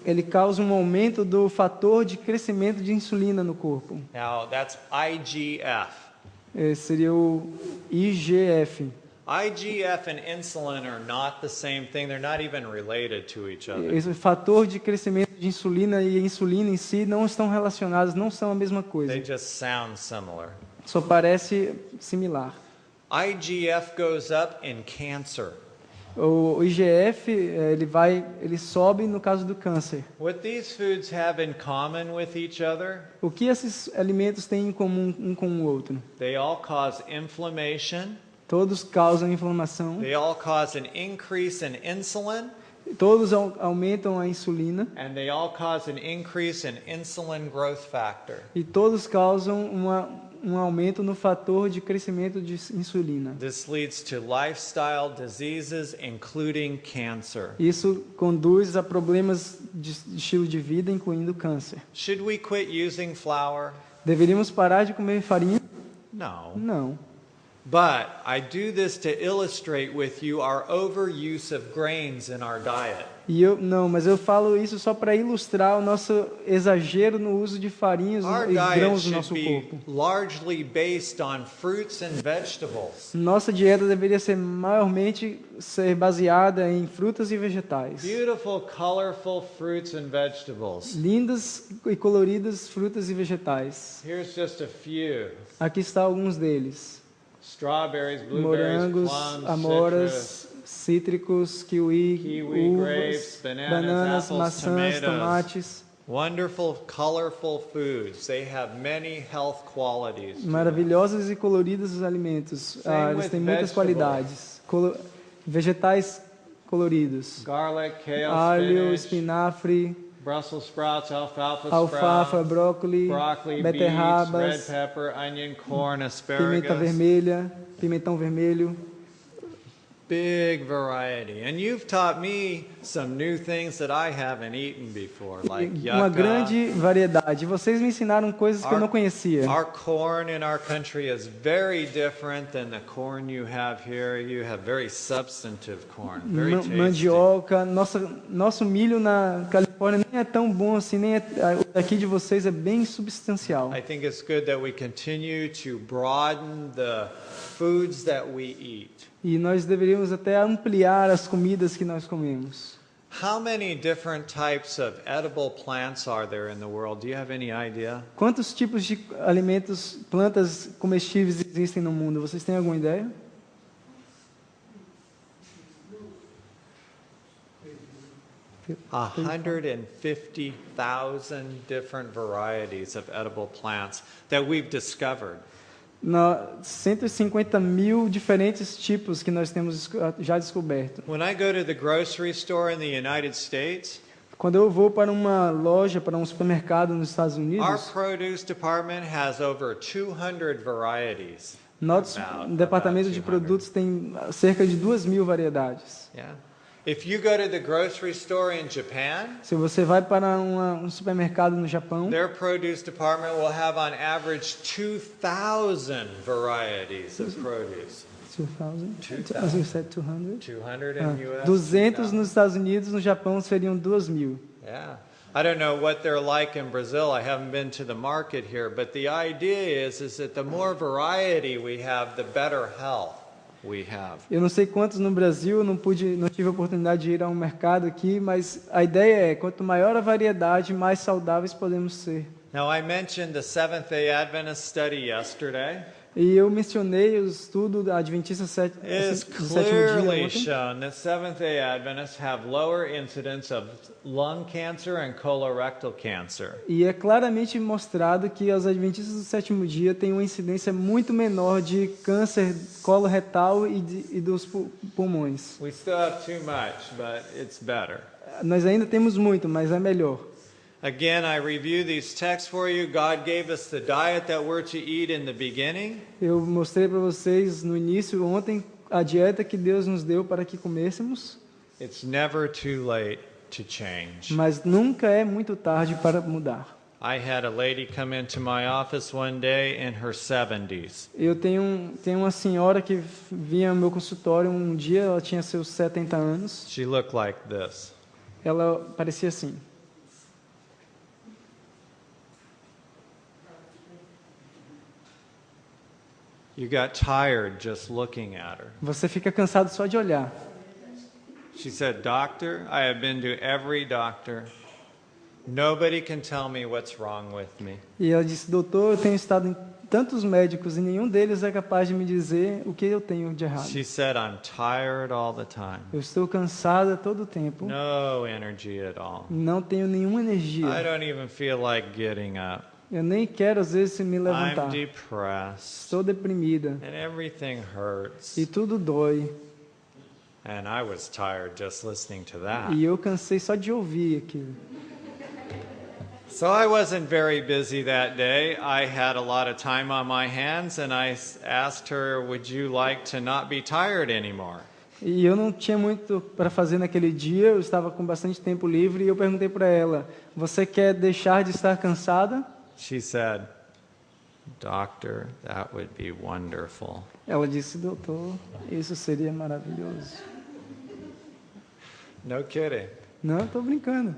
ele causa um aumento do fator de crescimento de insulina no corpo. Now, that's IGF. Seria o IGF. IGF and insulin are not the same thing. They're not even related to each other. Esse fator de crescimento de insulina e a insulina em si não estão relacionados, não são a mesma coisa. They just sound similar. Só parece similar. IGF goes up in cancer. O IGF, ele sobe no caso do câncer. What these foods have in common with each other, O que esses alimentos têm em comum um com o outro? they all cause inflammation. Todos causam inflamação, They all cause an increase in insulin, todos aumentam a insulina and they all cause an increase in insulin growth factor. e todos causam um aumento no fator de crescimento de insulina. This leads to lifestyle diseases, including cancer. Isso conduz a problemas de estilo de vida, incluindo câncer. Should we quit using flour? Deveríamos parar de comer farinha? No. Não. But I do this to illustrate with you our overuse of grains in our diet. Mas eu falo isso só para ilustrar o nosso exagero no uso de farinhas Our e diet grãos no should nosso be corpo. largely based on fruits and vegetables. Nossa dieta deveria ser maiormente baseada em frutas e vegetais. Beautiful, colorful fruits and vegetables. Lindas e coloridas frutas e vegetais. Here's just a few. Aqui está alguns deles. Strawberries, blueberries, Morangos, plums, amoras, citrus, cítricos, kiwi, grapes, uvas, bananas, apples, maçãs, tomatoes. tomates. Wonderful, colorful foods. They have many health qualities. to them. Maravilhosos e coloridos os alimentos. Same Eles with têm muitas vegetables. qualidades. Vegetais coloridos. Garlic, kale, Alho, spinach, espinafre, Brussels sprouts, alfafa, sprouts, brócolis, broccoli, beets, red beterrabas, pepper, onion, corn, pimenta asparagus. vermelha, pimentão vermelho. Big variety. And you've taught me some new things that I haven't eaten before, like Uma yucca. grande variedade. Vocês me ensinaram coisas que eu não conhecia. Our corn in our country is very different than the corn you have here. You have very substantive corn, very tasty. Mandioca, nosso milho na Califórnia nem é tão bom assim, nem o daqui de vocês é bem substancial. I think it's good that we continue to broaden the foods that we eat. E nós deveríamos até ampliar as comidas que nós comemos. How many different types of edible plants are there in the world? Do you have any idea? Quantos tipos de alimentos, plantas comestíveis existem no mundo? Vocês têm alguma ideia? A 150,000 different varieties of edible plants that we've discovered. 150 mil diferentes tipos que nós temos já descoberto. When I go to the grocery store in the United States, Quando eu vou para uma loja, para um supermercado nos Estados our Unidos, produce department has over 200 varieties. nosso About departamento de 200. produtos tem cerca de 2.000 variedades. Yeah. If you go to the grocery store in Japan, Se você vai para um supermercado no Japão, their produce department will have on average 2,000 varieties of produce. 2,000? 2,000. As you said 200? 200 in US. 200 nos Estados Unidos, no Japão seriam 2.000. Yeah. I don't know what they're like in Brazil. I haven't been to the market here, but the idea is that the more variety we have, the better health we have. Eu não sei quantos no Brasil, eu não tive a oportunidade de ir a um mercado aqui, mas a ideia é, quanto maior a variedade, mais saudáveis podemos ser. Now, I mentioned the Seventh-day Adventist study yesterday. E eu mencionei o estudo da Adventista It is do sétimo dia clearly ontem, shown that Seventh-day Adventists have lower incidence of lung cancer and colorectal cancer. e é claramente mostrado que os Adventistas do sétimo dia têm uma incidência muito menor de câncer coloretal e dos pulmões. We still have too much, but it's better. Nós ainda temos muito, mas é melhor. Again, I review these texts for you. God gave us the diet that we're to eat in the beginning. Eu mostrei para vocês no início, ontem, a dieta que Deus nos deu para que comêssemos, It's never too late to change. mas nunca é muito tarde para mudar. I had a lady come into my office one day in her 70s. Eu tenho uma senhora que vinha ao meu consultório um dia, ela tinha seus 70 anos, She looked like this. ela parecia assim. You got tired just looking at her. Você fica cansado só de olhar. She said, Doctor, I have been to every doctor. Nobody can tell me what's wrong with me. E ela disse, doutor, eu tenho estado em tantos médicos e nenhum deles é capaz de me dizer o que eu tenho de errado. She said, I'm tired all the time. Eu estou cansada todo o tempo. No energy at all. Não tenho nenhuma I energia. don't even feel like getting up. Eu nem quero, às vezes, me I'm levantar. depressed. Estou deprimida. And everything hurts. E tudo dói. And I was tired just listening to that. E eu cansei só de ouvir aquilo. So I wasn't very busy that day. I had a lot of time on my hands, and I asked her, would you like to not be tired anymore? E eu não tinha muito para fazer naquele dia, eu estava com bastante tempo livre, e eu perguntei para ela, você quer deixar de estar cansada? She said, Doctor, that would be wonderful. Ela disse, doutor, isso seria maravilhoso. No kidding. Não, estou brincando.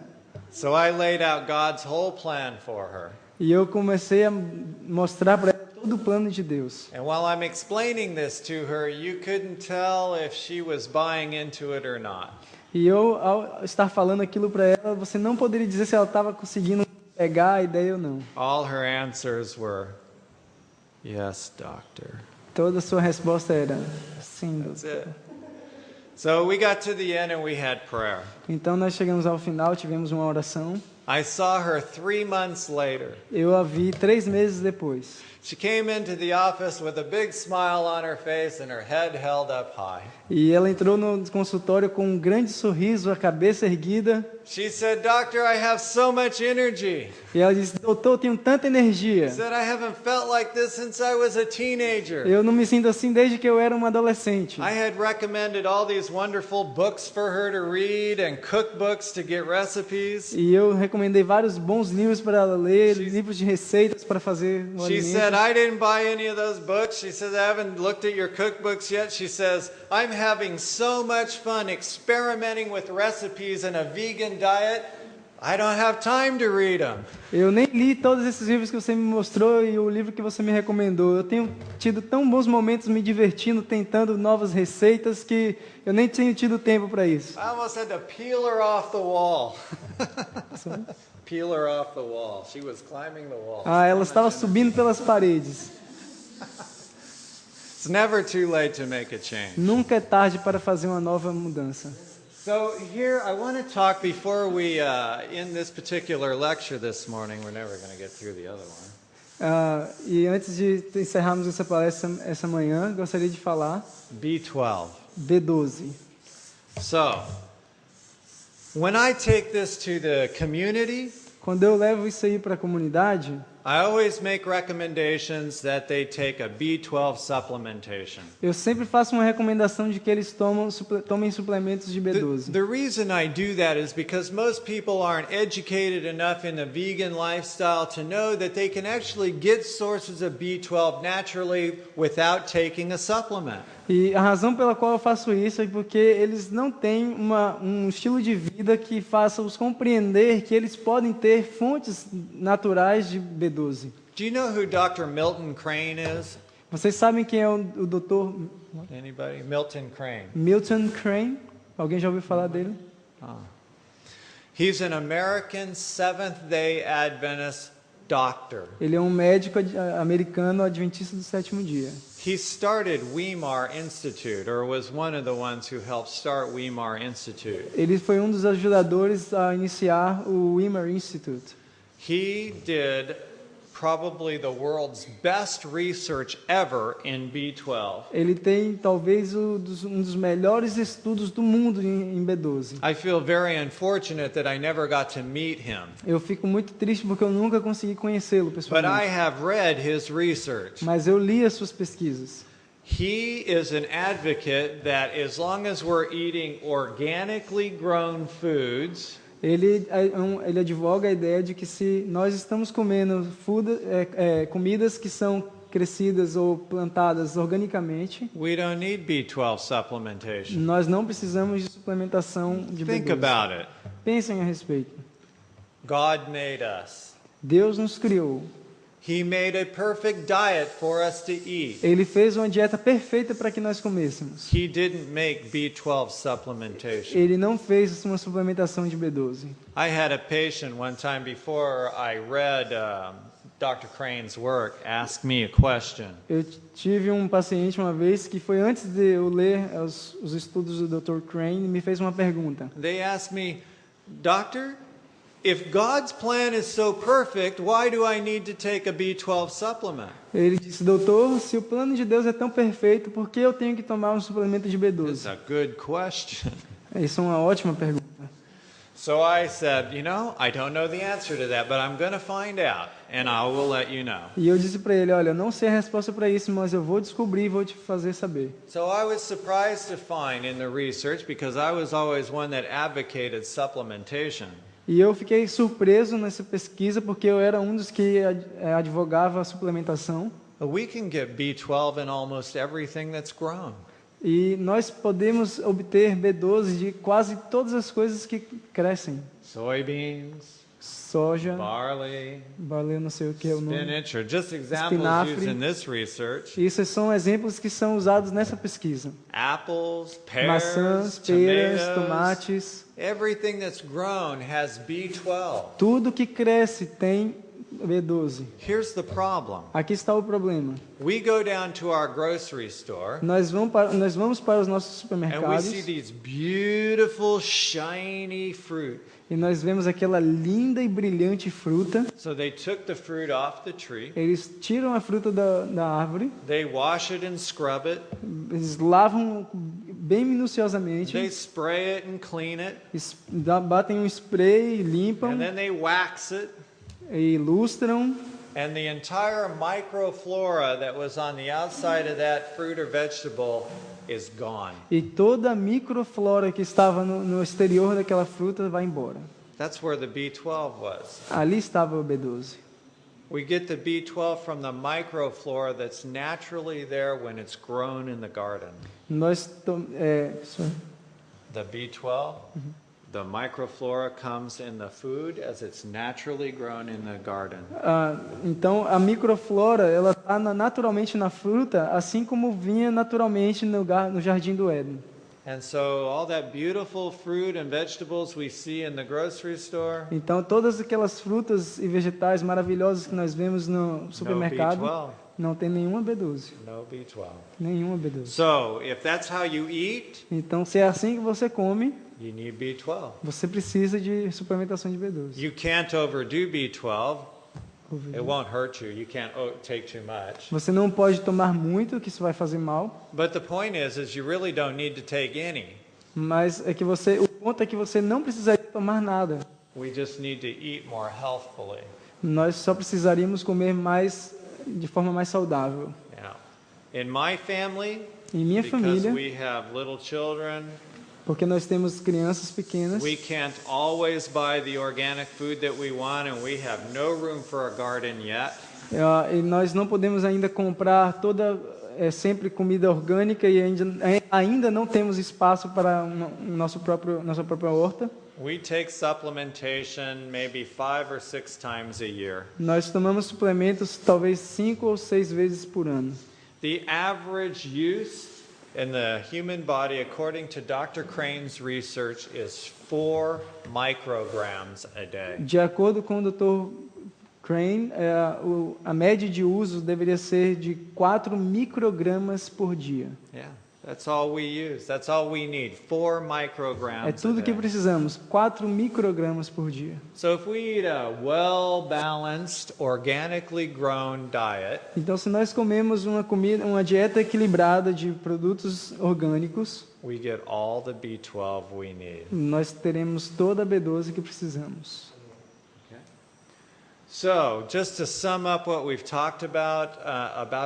So I laid out God's whole plan for her. E eu comecei a mostrar para ela todo o plano de Deus. And while I'm explaining this to her, you couldn't tell if she was buying into it or not. E eu, ao estar falando aquilo para ela, você não poderia dizer se ela estava conseguindo pegar a ideia ou não. All her answers were, yes, doctor. Toda a sua resposta era, sim, That's doutor. it. So we got to the end and we had prayer. Então nós chegamos ao final, tivemos uma oração. I saw her 3 months later. Eu a vi 3 meses depois. She came into the office with a big smile on her face and her head held up high. E ela entrou no consultório com um grande sorriso, a cabeça erguida. She said, Doctor, I have so much energy. E ela disse, doutor, eu tenho tanta energia. She said, I haven't felt like this since I was a teenager. Eu não me sinto assim desde que eu era uma adolescente. I had recommended all these wonderful books for her to read and cookbooks to get recipes. E eu recomendei vários bons livros para ela ler, livros de receitas para fazer o She said, alimento. I didn't buy any of those books. She says, I haven't looked at your cookbooks yet. She says, I'm having so much fun experimenting with recipes and a vegan diet. I don't have time to read them. Eu nem li todos esses livros que você me mostrou e o livro que você me recomendou. Eu tenho tido tão bons momentos me divertindo, tentando novas receitas, que eu nem tenho tido tempo para isso. I almost had to peel her off the wall. Peel her off the wall. She was climbing the wall. Ah, ela estava subindo pelas paredes. It's never too late to make a change. Nunca é tarde para fazer uma nova mudança. So here, I want to talk before we end this particular lecture this morning. We're never going to get through the other one. E antes de encerrarmos essa palestra essa manhã, gostaria de falar B12. B12. So, when I take this to the community, Quando eu levo isso aí para a comunidade, I always make recommendations that they take a B12 supplementation. eu sempre faço uma recomendação de que eles tomem suplementos de B12. The reason I do that is because most people aren't educated enough in the vegan lifestyle to know that they can actually get sources of B12 naturally without taking a supplement. E a razão pela qual eu faço isso é porque eles não têm um estilo de vida que faça os compreender que eles podem ter fontes naturais de B12. Do you know who Dr. Milton Crane is? Vocês sabem quem é o Dr. Anybody? Milton Crane. Milton Crane? Alguém já ouviu falar dele? He's an American Seventh-day Adventist doctor. Ele é um médico americano adventista do sétimo dia. He started Weimar Institute, or was one of the ones who helped start Weimar Institute. Ele foi um dos ajudadores a iniciar o Weimar Institute. He did probably the world's best research ever in B12. Ele tem talvez um dos melhores estudos do mundo em B12. I feel very unfortunate that I never got to meet him, Eu fico muito triste porque eu nunca consegui conhecê-lo but I pessoalmente. have read his research. Mas eu li as suas pesquisas. He is an advocate that as long as we're eating organically grown foods, Ele advoga a ideia de que se nós estamos comendo comidas que são crescidas ou plantadas organicamente, we don't need B12 supplementation. nós não precisamos de suplementação de Think B12. about it. Pensem a respeito. God made us. Deus nos criou. He made a perfect diet for us to eat. Ele fez uma dieta perfeita para que nós comêssemos. He didn't make B12 supplementation. Ele não fez uma suplementação de B12. I had a patient one time before I read Dr. Crane's work ask me a question. Eu tive um paciente uma vez que foi antes de eu ler os estudos do Dr. Crane, me fez uma pergunta. They asked me, Doctor, if God's plan is so perfect, why do I need to take a B12 supplement? Ele disse, doutor, se o plano de Deus é tão perfeito, por que eu tenho que tomar um suplemento de It's B12? a good question. Isso é uma ótima pergunta. So I said, I don't know the answer to that, but I'm going to find out, and I will let you know. E eu disse para ele, olha, eu não sei a resposta para isso, mas eu vou descobrir e vou te fazer saber. So I was surprised to find in the research, because I was always one that advocated supplementation. E eu fiquei surpreso nessa pesquisa porque eu era um dos que advogava a suplementação. We can get B12 in almost everything that's grown. E nós podemos obter B12 de quase todas as coisas que crescem. Soybeans, Soja, barley, eu não sei o que é o nome. spinach are just examples Espinafre. used in this research. Isso são exemplos que são usados nessa pesquisa. Apples, pears, Maçãs, peras, tomatoes, tomates, everything that's grown has B12. tudo que cresce tem B12. Here's the problem. Aqui está o problema. We go down to our grocery store Nós vamos para os nossos and we supermercados see these beautiful shiny fruit. e nós vemos aquela linda e brilhante fruta. So they took the fruit off the tree, Eles tiram a fruta da árvore, they wash it and scrub it, eles lavam bem minuciosamente, they spray it and clean it, batem um spray, and limpam then they wax it. e ilustram. And the entire microflora that was on the outside of that fruit or vegetable is gone. E toda a microflora que estava no exterior daquela fruta vai embora. That's where the B12 was. Ali estava o B12. We get the B12 from the microflora that's naturally there when it's grown in the garden. The B12, the microflora comes in the food as it's naturally grown in the garden. Então a microflora ela está naturalmente na fruta, assim como vinha naturalmente no jardim do Éden. And so all that beautiful fruit and vegetables we see in the grocery store, Então todas aquelas frutas e vegetais maravilhosos que nós vemos no supermercado B12. não tem nenhuma B12, no B12. nenhuma B12. So if that's how you eat, Então se é assim que você come, you need B12. você precisa de suplementação de B12. You can't overdo B12. It won't hurt you. You can't take too much. Você não pode tomar muito, que isso vai fazer mal, But the point is you really don't need to take any. mas é que o ponto é que você não precisaria tomar nada. We just need to eat more healthfully. Nós só precisaríamos comer mais de forma mais saudável. Yeah. In my family, Em minha because família, we have little children, porque nós temos crianças pequenas, we can't always buy the organic food that we want, and we have no room for a garden yet. e nós não podemos ainda comprar sempre comida orgânica e ainda não temos espaço para nossa própria horta. We take supplementation maybe 5 or 6 times a year. Nós tomamos suplementos talvez 5 ou 6 vezes por ano. The average use in the human body, according to Dr. Crane's research, is 4 micrograms a day. De acordo com o Dr. Crane, a média de uso deveria ser de 4 microgramas por dia. Yeah, that's all we use. That's all we need. 4 micrograms É tudo a que day. precisamos, 4 microgramas por dia. So if we eat a well-balanced, organically grown diet, Então, se nós comemos uma dieta equilibrada de produtos orgânicos, we get all the B12 we need. nós teremos toda a B12 que precisamos. So, just to sum up what we've talked about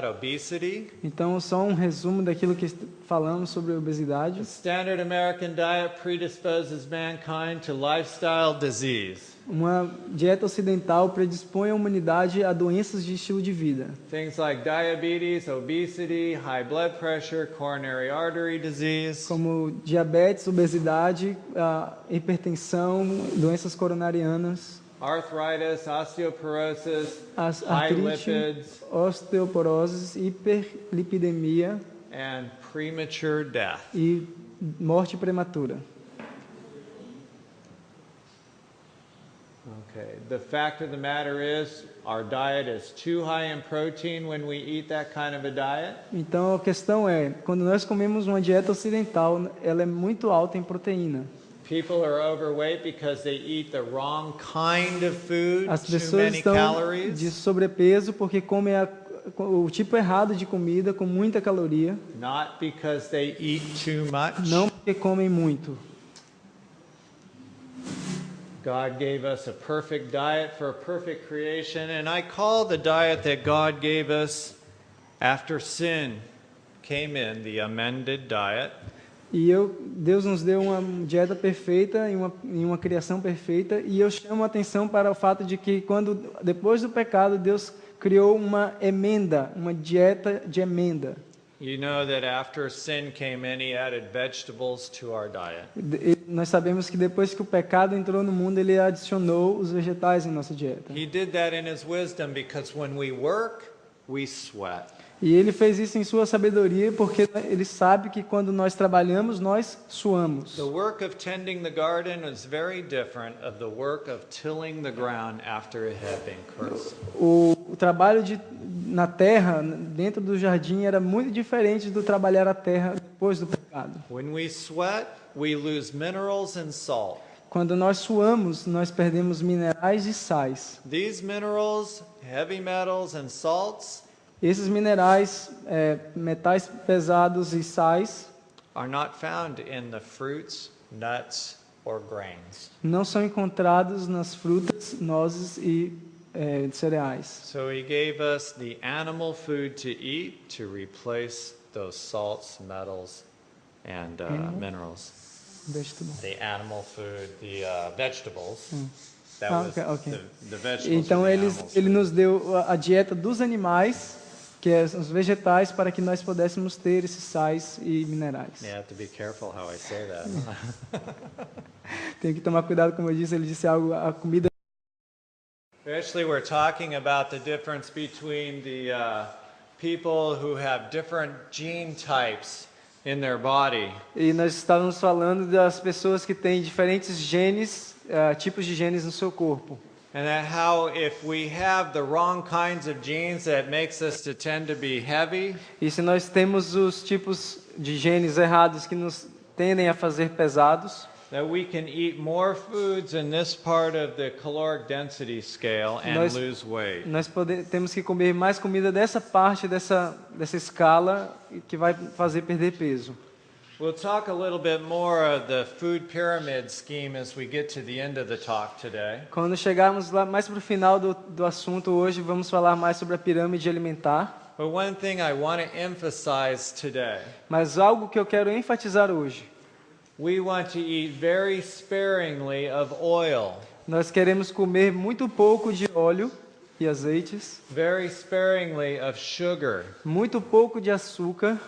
obesity, Então, só um resumo daquilo que falamos sobre a obesidade. the standard American diet predisposes mankind to lifestyle disease. Uma dieta ocidental predispõe a humanidade a doenças de estilo de vida, Things like diabetes, obesity, high blood pressure, coronary artery disease. como diabetes, obesidade, hipertensão, doenças coronarianas. arthritis, osteoporosis, high artrite, lipids, osteoporose, hiperlipidemia and premature death. e morte prematura. Okay, the fact of the matter is, our diet is too high in protein when we eat that kind of a diet. Então a questão é, quando nós comemos uma dieta ocidental, ela é muito alta em proteína. People are overweight because they eat the wrong kind of food, As too pessoas many estão de calories, sobrepeso porque comem o tipo errado de comida com muita caloria, not because they eat too much. não porque comem muito. God gave us a perfect diet for a perfect creation, and I call the diet that God gave us after sin came in the amended diet. Deus nos deu uma dieta perfeita em uma criação perfeita, e eu chamo a atenção para o fato de que depois do pecado, Deus criou uma emenda, uma dieta de emenda. You know that after sin came in, He added vegetables to our diet. Nós sabemos que depois que o pecado entrou no mundo, Ele adicionou os vegetais em nossa dieta. He did that in His wisdom because when we work, we sweat. E Ele fez isso em sua sabedoria, porque Ele sabe que quando nós trabalhamos, nós suamos. The work of tending the garden was very different of the work of tilling the ground after it had been cursed. O trabalho na terra, dentro do jardim, era muito diferente do trabalhar a terra depois do pecado. When we sweat, we lose minerals and salt. Quando nós suamos, nós perdemos minerais e sais. These minerals, heavy metals and salts Esses minerais, metais pesados e sais, are not found in the fruits, nuts, or grains. não são encontrados nas frutas, nozes e cereais. So He gave us the animal food to eat to replace those salts, metals, and minerals. Vegetable. The animal food, the vegetables. That Ah, was okay. the vegetables. Então were the animals' Ele food. nos deu a dieta dos animais, que são os vegetais, para que nós pudéssemos ter esses sais e minerais. You have to be careful how I say that. Tem que tomar cuidado, como eu disse, ele disse algo, a comida. Actually, we're talking about the difference between the people who have different gene types in their body. E nós estávamos falando das pessoas que têm diferentes genes, tipos de genes no seu corpo. And that how if we have the wrong kinds of genes, that makes us to tend to be heavy. E se nós temos os tipos de genes errados que nos tendem a fazer pesados, That we can eat more foods in this part of the caloric density scale and Nós- lose weight. nós temos que comer mais comida dessa parte dessa escala que vai fazer perder peso. We'll talk a little bit more of the food pyramid scheme as we get to the end of the talk today. Quando chegarmos lá mais para o final do assunto hoje, vamos falar mais sobre a pirâmide alimentar. But one thing I want to emphasize today, Mas algo que eu quero enfatizar hoje, we want to eat very sparingly of oil, nós queremos comer muito pouco de óleo e azeites, very sparingly of sugar. muito pouco de açúcar.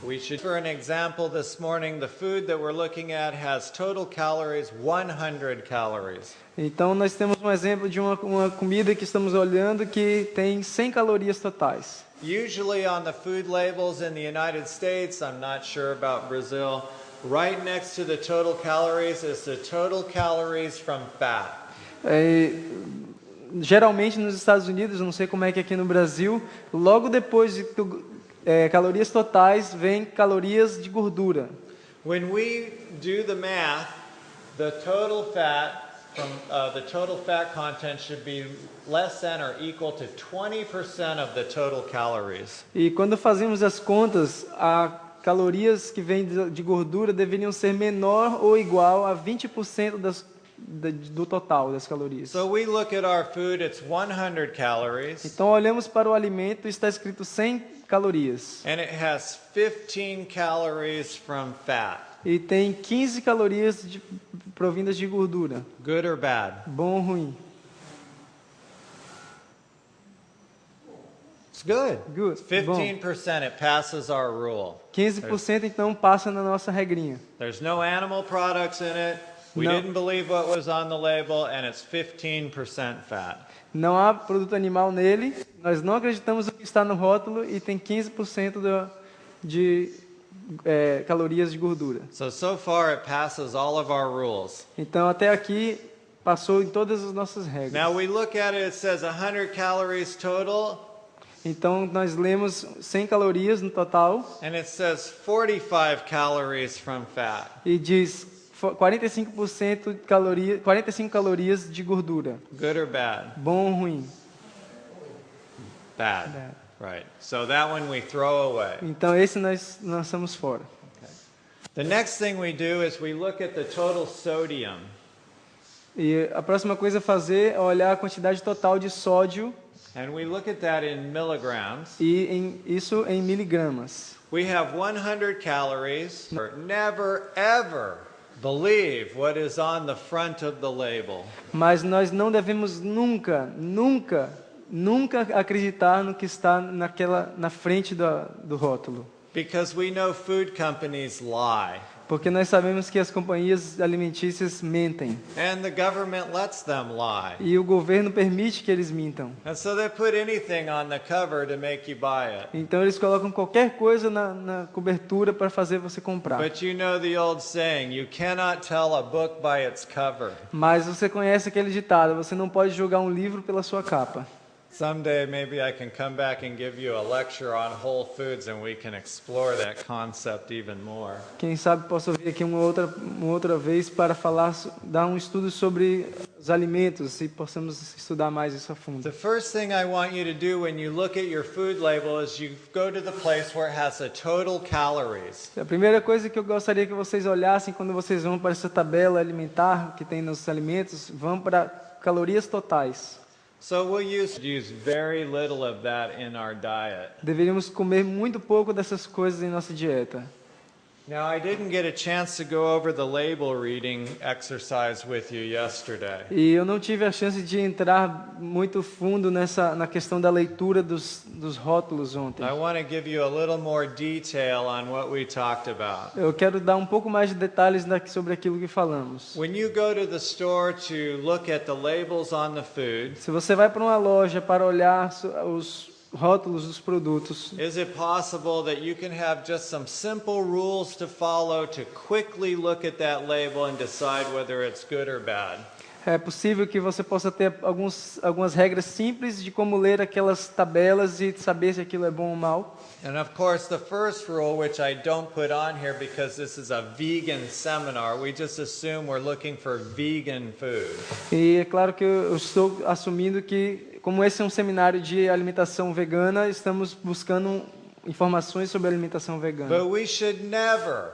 We should, for an example this morning, the food that we're looking at has total calories 100 calories. Então nós temos um exemplo de uma comida que estamos olhando que tem 100 calorias totais. Usually on the food labels in the United States, I'm not sure about Brazil, right next to the total calories is the total calories from fat. Geralmente nos Estados Unidos, não sei como é que é aqui no Brasil, logo depois de calorias totais vem calorias de gordura. When we do the math, the total fat from the total fat content should be less than or equal to 20% of the total calories. E quando fazemos as contas, as calorias que vêm de gordura deveriam ser menor ou igual a 20% do total das calorias. So we look at our food, it's 100 calories, Então olhamos para o alimento e está escrito 100 calorias. and it has 15 calories from fat. E tem 15 calorias provindas de gordura. Good or bad? Bom ou ruim? It's good. Good. Bom. 15%, it passes our rule. 15% então passa na nossa regrinha. There's no animal products in it. We No. didn't believe what was on the label, and it's 15% fat. Não há produto animal nele, nós não acreditamos no que está no rótulo e tem 15% de calorias de gordura. So far it passes all of our rules. Então, até aqui, passou em todas as nossas regras. Now we look at it, it says 100 calories total, Então, nós lemos 100 calorias no total and it says 45 calories from fat. e diz 45% de caloria, 45 calorias de gordura. Good or bad? Bom ou ruim? Bad. Bad. Right. So that one we throw away. Então, esse nós lançamos fora. The next thing we do is we look at the total sodium. E a próxima coisa a fazer é olhar a quantidade total de sódio And we look at that in milligrams. e isso em miligramas. We have 100 calories. Never ever believe what is on the front of the label. Mas nós não devemos nunca acreditar no que está na frente do rótulo. Because we know food companies lie. Porque nós sabemos que as companhias alimentícias mentem. And the government lets them lie. E o governo permite que eles mintam. And so they put anything on the cover to make you buy it. Então eles colocam qualquer coisa na cobertura para fazer você comprar. But you know the old saying, you cannot tell a book by its cover. Mas você conhece aquele ditado, você não pode julgar um livro pela sua capa. Someday maybe I can come back and give you a lecture on Whole Foods and we can explore that concept even more. Quem sabe posso vir aqui uma outra vez para dar um estudo sobre os alimentos e possamos estudar mais isso a fundo. The first thing I want you to do when you look at your food label is you go to the place where it has the total calories. A primeira coisa que eu gostaria que vocês olhassem quando vocês vão para essa tabela alimentar que tem nos alimentos, vão para calorias totais. So we'll use very little of that in our diet. Deveríamos comer muito pouco dessas coisas em nossa dieta. Now, I didn't get a chance to go over the label reading exercise with you yesterday. E eu não tive a chance de entrar muito fundo na questão da leitura dos rótulos ontem. I want to give you a little more detail on what we talked about. Eu quero dar um pouco mais de detalhes sobre aquilo que falamos. When you go to the store to look at the labels on the food, Se você vai para uma loja para olhar os rótulos dos produtos, is it possible that you can have just some simple rules to follow to quickly look at that label and decide whether it's good or bad? é possível que você possa ter algumas regras simples de como ler aquelas tabelas e saber se aquilo é bom ou mal. And of course, the first rule, which I don't put on here because this is a vegan seminar, we just assume we're looking for vegan food. E é claro que eu estou assumindo que, como esse é um seminário de alimentação vegana, estamos buscando informações sobre alimentação vegana. But we should never